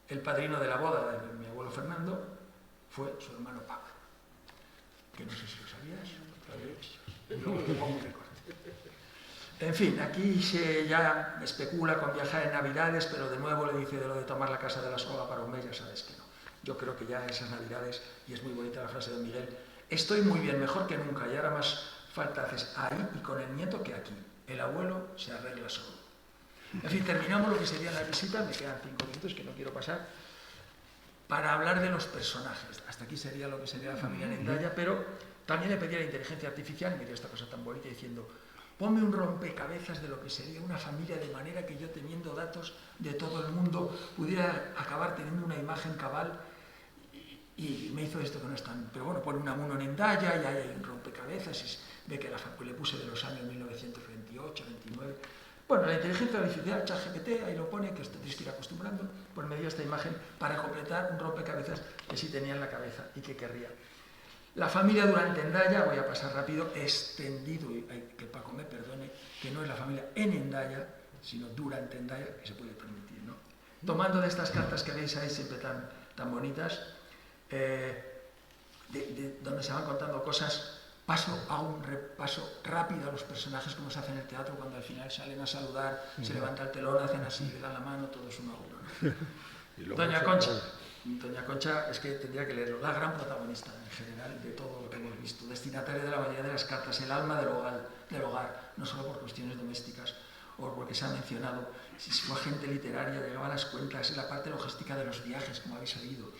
El padrino de la boda de mi abuelo Fernando fue su hermano Pablo, que no sé si lo sabías, luego te pongo un recorte. En fin, aquí se ya especula con viajar en Navidades, pero de nuevo le dice de lo de tomar la casa de la Soga para un mes, ya sabes que no. Yo creo que ya esas Navidades, y es muy bonita la frase de Miguel, estoy muy bien, mejor que nunca, y ahora más falta haces ahí y con el nieto que aquí. El abuelo se arregla solo. En fin, terminamos lo que sería la visita, me quedan 5 minutos que no quiero pasar, para hablar de los personajes. Hasta aquí sería lo que sería la familia Nendaya, pero también le pedí a la inteligencia artificial, me dio esta cosa tan bonita diciendo, ponme un rompecabezas de lo que sería una familia de manera que yo, teniendo datos de todo el mundo, pudiera acabar teniendo una imagen cabal. Y me hizo esto que no es tan... Pero bueno, pone un Amuno Nendaya y ahí hay un rompecabezas, y ve que le puse de los años 1928, 29... Bueno, la inteligencia artificial, ChatGPT, ahí lo pone, que os tendréis que ir acostumbrando, pues me dio esta imagen para completar un rompecabezas que sí tenía en la cabeza y que querría. La familia Durán Endaya, voy a pasar rápido, extendido, y que Paco me perdone, que no es la familia en Endaya, sino Durán Endaya, que se puede permitir, ¿no? Tomando de estas cartas que veis ahí siempre tan bonitas, donde se van contando cosas, hago un repaso rápido a los personajes como se hace en el teatro cuando al final salen a saludar, se levanta el telón, hacen así, le dan la mano, todo es uno a uno, ¿no? Doña Concha. Doña Concha, es que tendría que leerlo, la gran protagonista en general de todo lo que hemos visto, destinataria de la mayoría de las cartas, el alma del hogar, no solo por cuestiones domésticas o porque se ha mencionado, si fue agente literaria, llegaba a las cuentas, en la parte logística de los viajes, como habéis oído,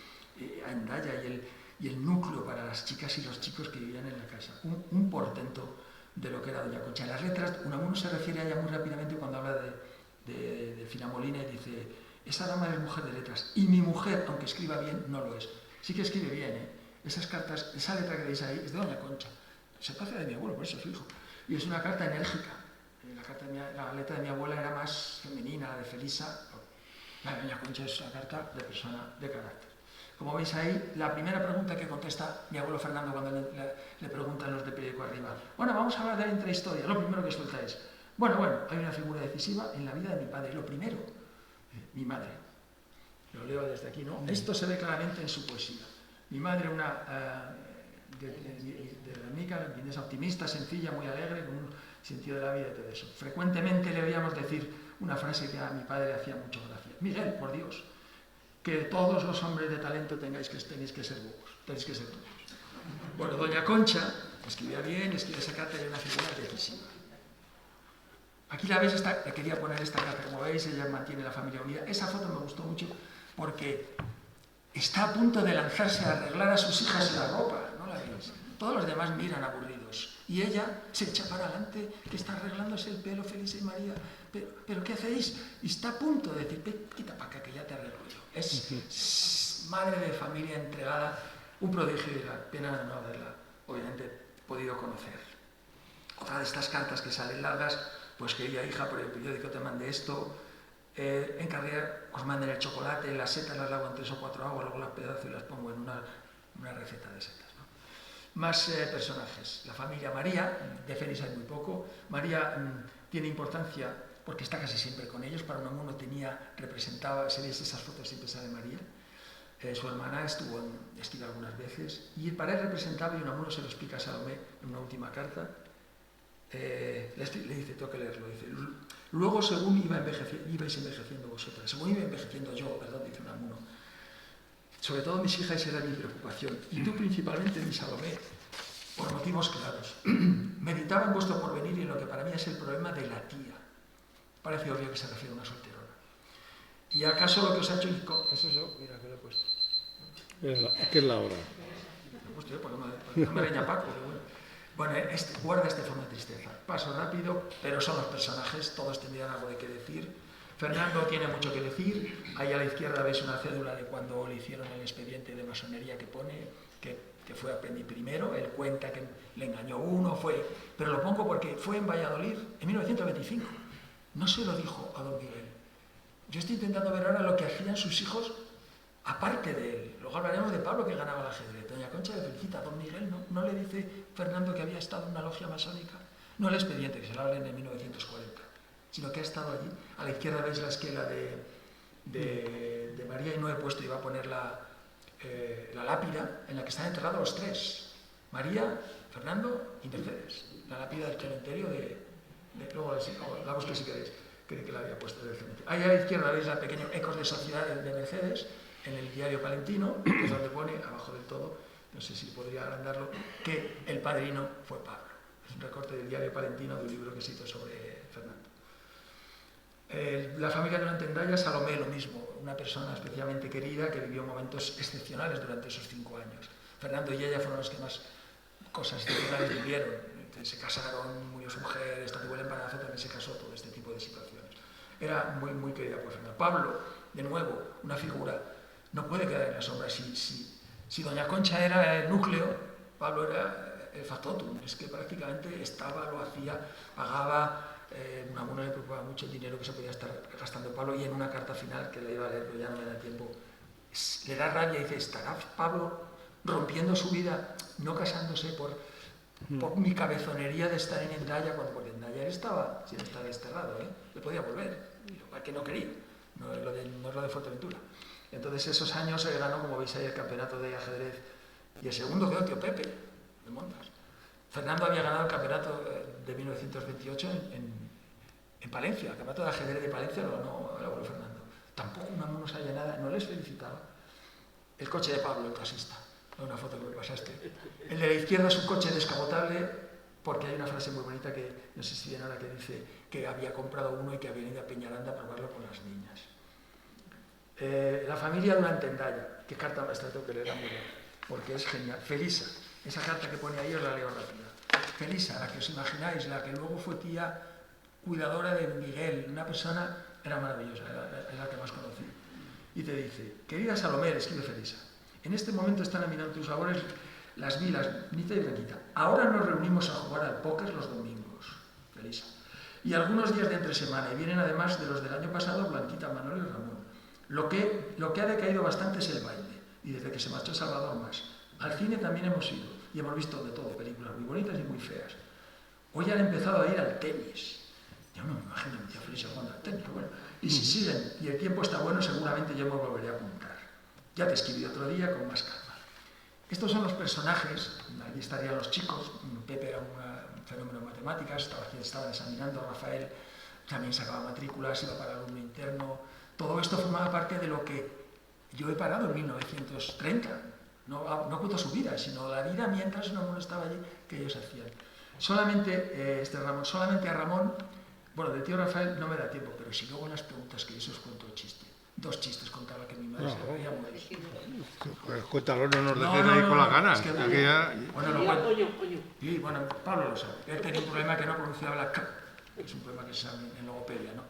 a Endaya y el núcleo para las chicas y los chicos que vivían en la casa. Un portento de lo que era Doña Concha. En las letras, uno se refiere a ella muy rápidamente cuando habla de Finamolina y dice, esa dama es mujer de letras, y mi mujer, aunque escriba bien, no lo es. Sí que escribe bien, ¿eh? Esas cartas, esa letra que veis ahí es de Doña Concha. Se parece de mi abuelo, por eso es su hijo. Y es una carta enérgica. La letra de mi abuela era más femenina, la de Felisa. La de Doña Concha es una carta de persona de carácter. Como veis ahí, la primera pregunta que contesta mi abuelo Fernando cuando le preguntan los de periódico arriba, bueno, vamos a hablar de la intrahistoria, lo primero que suelta es, bueno, hay una figura decisiva en la vida de mi padre, lo primero, mi madre. Lo leo desde aquí, ¿no? Esto se ve claramente en su poesía. Mi madre, una de la mica, es optimista, sencilla, muy alegre, con un sentido de la vida y todo eso. Frecuentemente le oíamos decir una frase que a mi padre le hacía mucho gracia. Miguel, por Dios, que todos los hombres de talento tenéis que ser bobos, tenéis que ser tontos. Bueno, Doña Concha escribía bien, escribe esa carta de una figura decisiva. Aquí la veis, quería poner esta carta, como veis, ella mantiene la familia unida. Esa foto me gustó mucho porque está a punto de lanzarse a arreglar a sus hijas la ropa, ¿no la veis? Todos los demás miran aburridos. Y ella se echa para adelante, que está arreglándose el pelo, Felisa y María. ¿Pero qué hacéis? Y está a punto de decir, quita para acá, que ya te arreglo yo. Es madre de familia entregada, un prodigio y la pena de no haberla, obviamente, podido conocer. Otra de estas cartas que salen largas, pues querida hija, por el periódico te mandé esto, encargué, os manden el chocolate, las setas las lavo en 3 o 4 aguas, luego las pedazo y las pongo en una receta de setas, ¿no? Más personajes. La familia María, de Felisa hay muy poco. María tiene importancia porque está casi siempre con ellos. Para Unamuno representaba, si veis esas fotos siempre sale María. Su hermana estuvo algunas veces. Y para él representaba, y Unamuno se lo explica a Salomé en una última carta, le dice, tengo que leerlo, dice, luego según ibais envejeciendo vosotras, según iba envejeciendo yo, dice Unamuno, sobre todo mis hijas era mi preocupación, y tú principalmente, mi Salomé, por motivos claros. Meditaba en vuestro porvenir y en lo que para mí es el problema de la tía. Parece obvio que se refiere a una solterona. ¿Y acaso lo que os ha hecho eso es yo? Mira, que lo he puesto. ¿Qué es la hora? Lo he puesto yo, porque no me reña Paco, pero bueno. Bueno, guarda este fondo de tristeza. Paso rápido, pero son los personajes, todos tendrían algo de qué decir. Fernando tiene mucho que decir. Ahí a la izquierda veis una cédula de cuando le hicieron el expediente de masonería que pone, que fue aprendiz primero. Él cuenta que le engañó uno, pero lo pongo porque fue en Valladolid en 1925. No se lo dijo a don Miguel. Yo estoy intentando ver ahora lo que hacían sus hijos aparte de él. Luego hablaremos de Pablo, que ganaba el ajedrez. Doña Concha le felicita a don Miguel, no le dice Fernando que había estado en una logia masónica. No el expediente, que se lo hablen en 1940, sino que ha estado allí. A la izquierda veis la esquela de María, y no he puesto, iba a poner la lápida en la que están enterrados los tres: María, Fernando y Mercedes. La lápida del cementerio luego la busqué si queréis, creo que la había puesto del cementerio. Ahí a la izquierda veis la pequeña Ecos de Sociedad de Mercedes, en el Diario Palentino, que es donde pone, abajo del todo, no sé si podría agrandarlo, que el padrino fue Pablo. Es un recorte del Diario Palentino de un libro que se hizo sobre Fernando. La familia durante Endaya, Salomé, lo mismo, una persona especialmente querida que vivió momentos excepcionales durante esos 5 años. Fernando y ella fueron los que más cosas excepcionales vivieron. Se casaron, murió su mujer, tuvo el embarazo, también se casó, todo este tipo de situaciones. Era muy, muy querida por Fernando. Pablo, de nuevo, una figura, no puede quedar en la sombra. Si doña Concha era el núcleo, Pablo era el factotum. Es que prácticamente estaba, lo hacía, pagaba. Unamuno le preocupaba mucho el dinero que se podía estar gastando Pablo, y en una carta final que le iba a leer, pero ya no me da tiempo, le da rabia y dice: ¿estará Pablo rompiendo su vida, no casándose por mi cabezonería de estar en Endaya, porque Endaya él estaba sin estar desterrado, le podía volver, que no quería, no es lo de Fuerteventura. Entonces esos años se ganó, como veis ahí, el campeonato de ajedrez, y el segundo quedó tío Pepe de Montas. Fernando había ganado el campeonato de 1928 en Palencia, el campeonato de ajedrez de Palencia lo ganó el abuelo Fernando. Tampoco Unamuno sabía nada, no les felicitaba. El coche de Pablo, el taxista, una foto que me pasaste. El de la izquierda es un coche descapotable, porque hay una frase muy bonita que no sé si viene ahora, que dice que había comprado uno y que había ido a Peñaranda a probarlo con las niñas. La familia durante Endaya, qué carta maestra tengo que leer a Miguel, porque es genial. Felisa, esa carta que pone ahí os la leo rápida. Felisa, la que os imagináis, la que luego fue tía cuidadora de Miguel, una persona, era maravillosa, era la que más conocí. Y te dice: querida Salomé, escribe Felisa, en este momento están a tus labores las vilas Nita y Requita. Ahora nos reunimos a jugar al póker los domingos, Felisa, y algunos días de entre semana, y vienen además de los del año pasado Blanquita, Manuel y Ramón. Lo que ha decaído bastante es el baile, y desde que se marchó Salvador más. Al cine también hemos ido, y hemos visto de todo, películas muy bonitas y muy feas. Hoy han empezado a ir al tenis. Yo no me imagino a mi tía Felisa jugando al tenis, pero bueno. Y si siguen, y el tiempo está bueno, seguramente yo me volveré a apuntar. Ya te escribí otro día con más calma. Estos son los personajes, aquí estarían los chicos. Pepe era un fenómeno de matemáticas, estaba examinando, Rafael también sacaba matrículas, iba para el alumno interno. Todo esto formaba parte de lo que yo he parado en 1930. No cuento su vida, sino la vida mientras Unamuno estaba allí, que ellos hacían. Solamente a Ramón, bueno, del tío Rafael no me da tiempo, pero si luego en las preguntas que hizo os cuento el chiste. 2 chistes contaba que mi madre se la veía morir. Pues cuéntalo, no nos dejes ahí con las ganas. Es que, bueno, y bueno, Pablo lo sabe. Él tenía un problema que no pronunciaba la K. Es un problema que se sabe en logopedia, ¿no?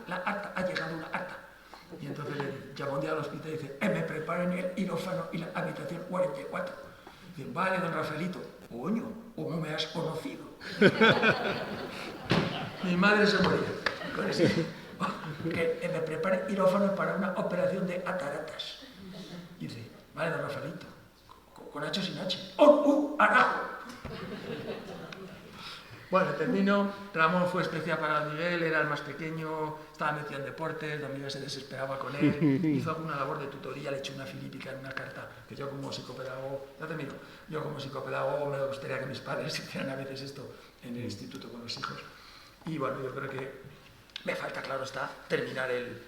La acta, ha llegado una acta. Y entonces le llama un día al hospital y dice: me preparen el quirófano y la habitación 44. Dice: vale, don Rafaelito. Coño, ¿cómo me has conocido? Mi madre se moría con eso. Que me prepare el quirófano para una operación de cataratas. Y dice: vale, don Rafaelito. ¿Con H o sin H? ¡Arajo! Bueno, termino. Ramón fue especial para Miguel, era el más pequeño, estaba metido en deportes, don Miguel se desesperaba con él, hizo alguna labor de tutoría, le echó una filípica en una carta, que yo como psicopedagogo, me gustaría que mis padres hicieran a veces esto en el instituto con los hijos. Y bueno, yo creo que me falta, claro está, terminar el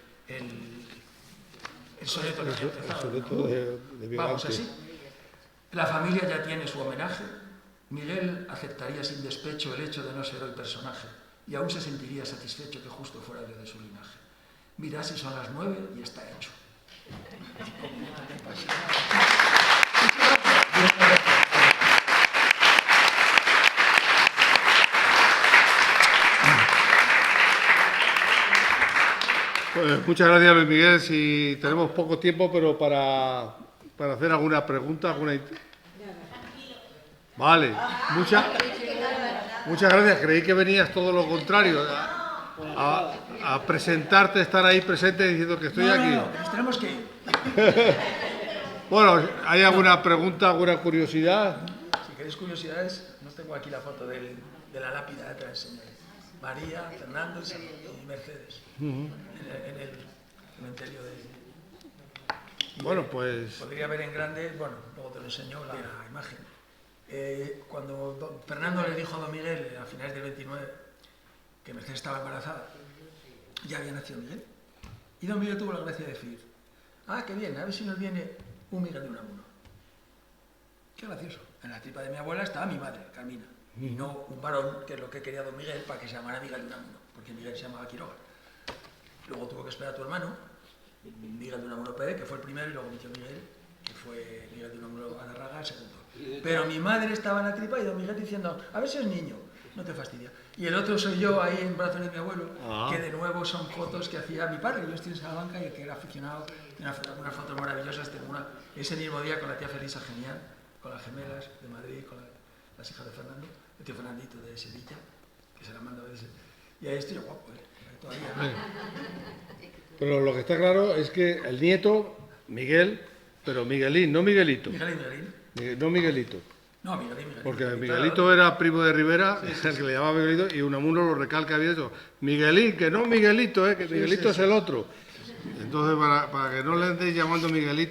soneto que había empezado. El soneto de Vamos así. La familia ya tiene su homenaje. Miguel aceptaría sin despecho el hecho de no ser hoy personaje, y aún se sentiría satisfecho que justo fuera de su linaje. Mira, si son las 9 y está hecho. Pues muchas gracias, Luis Miguel. Si tenemos poco tiempo, pero para hacer alguna pregunta, Vale, muchas gracias. Creí que venías todo lo contrario, a presentarte, estar ahí presente diciendo que estoy aquí. No, pero tenemos que ir. Bueno, ¿hay alguna pregunta, alguna curiosidad? Si queréis curiosidades, no tengo aquí la foto del de la lápida de tres señores. María, Fernando y Mercedes. En el cementerio de... Bueno, pues... Podría ver en grande, bueno, luego te lo enseño la imagen. Cuando Fernando le dijo a don Miguel, a finales del 29, que Mercedes estaba embarazada, ya había nacido Miguel. Y don Miguel tuvo la gracia de decir, ah, qué bien, a ver si nos viene un Miguel de Unamuno. Qué gracioso. En la tripa de mi abuela estaba mi madre, Carmina, y no un varón, que es lo que quería don Miguel, para que se llamara Miguel de Unamuno, porque Miguel se llamaba Quiroga. Luego tuvo que esperar a tu hermano, Miguel de Unamuno Pérez, que fue el primero, y luego mi tío Miguel, que fue Miguel de Unamuno Adarraga, el segundo. Pero mi madre estaba en la tripa y don Miguel diciendo, a ver si es niño, no te fastidia. Y el otro soy yo ahí en brazos de mi abuelo, que de nuevo son fotos que hacía mi padre, yo estoy en Salamanca y que era aficionado, tiene unas fotos maravillosas, tengo una ese mismo día con la tía Felisa, genial, con las gemelas de Madrid, con las hijas de Fernando, el tío Fernandito de Sevilla, que se la manda a veces. Y ahí estoy yo guapo, todavía. Pero lo que está claro es que el nieto, Miguel, pero Miguelín, no Miguelito. Miguelín. No Miguelito. No, Miguelín. Porque Miguelito era primo de Rivera, el que le llamaba Miguelito, y Unamuno lo recalca bien eso. Miguelín, que no Miguelito, que Miguelito es el otro. Entonces, para que no le andéis llamando Miguelito,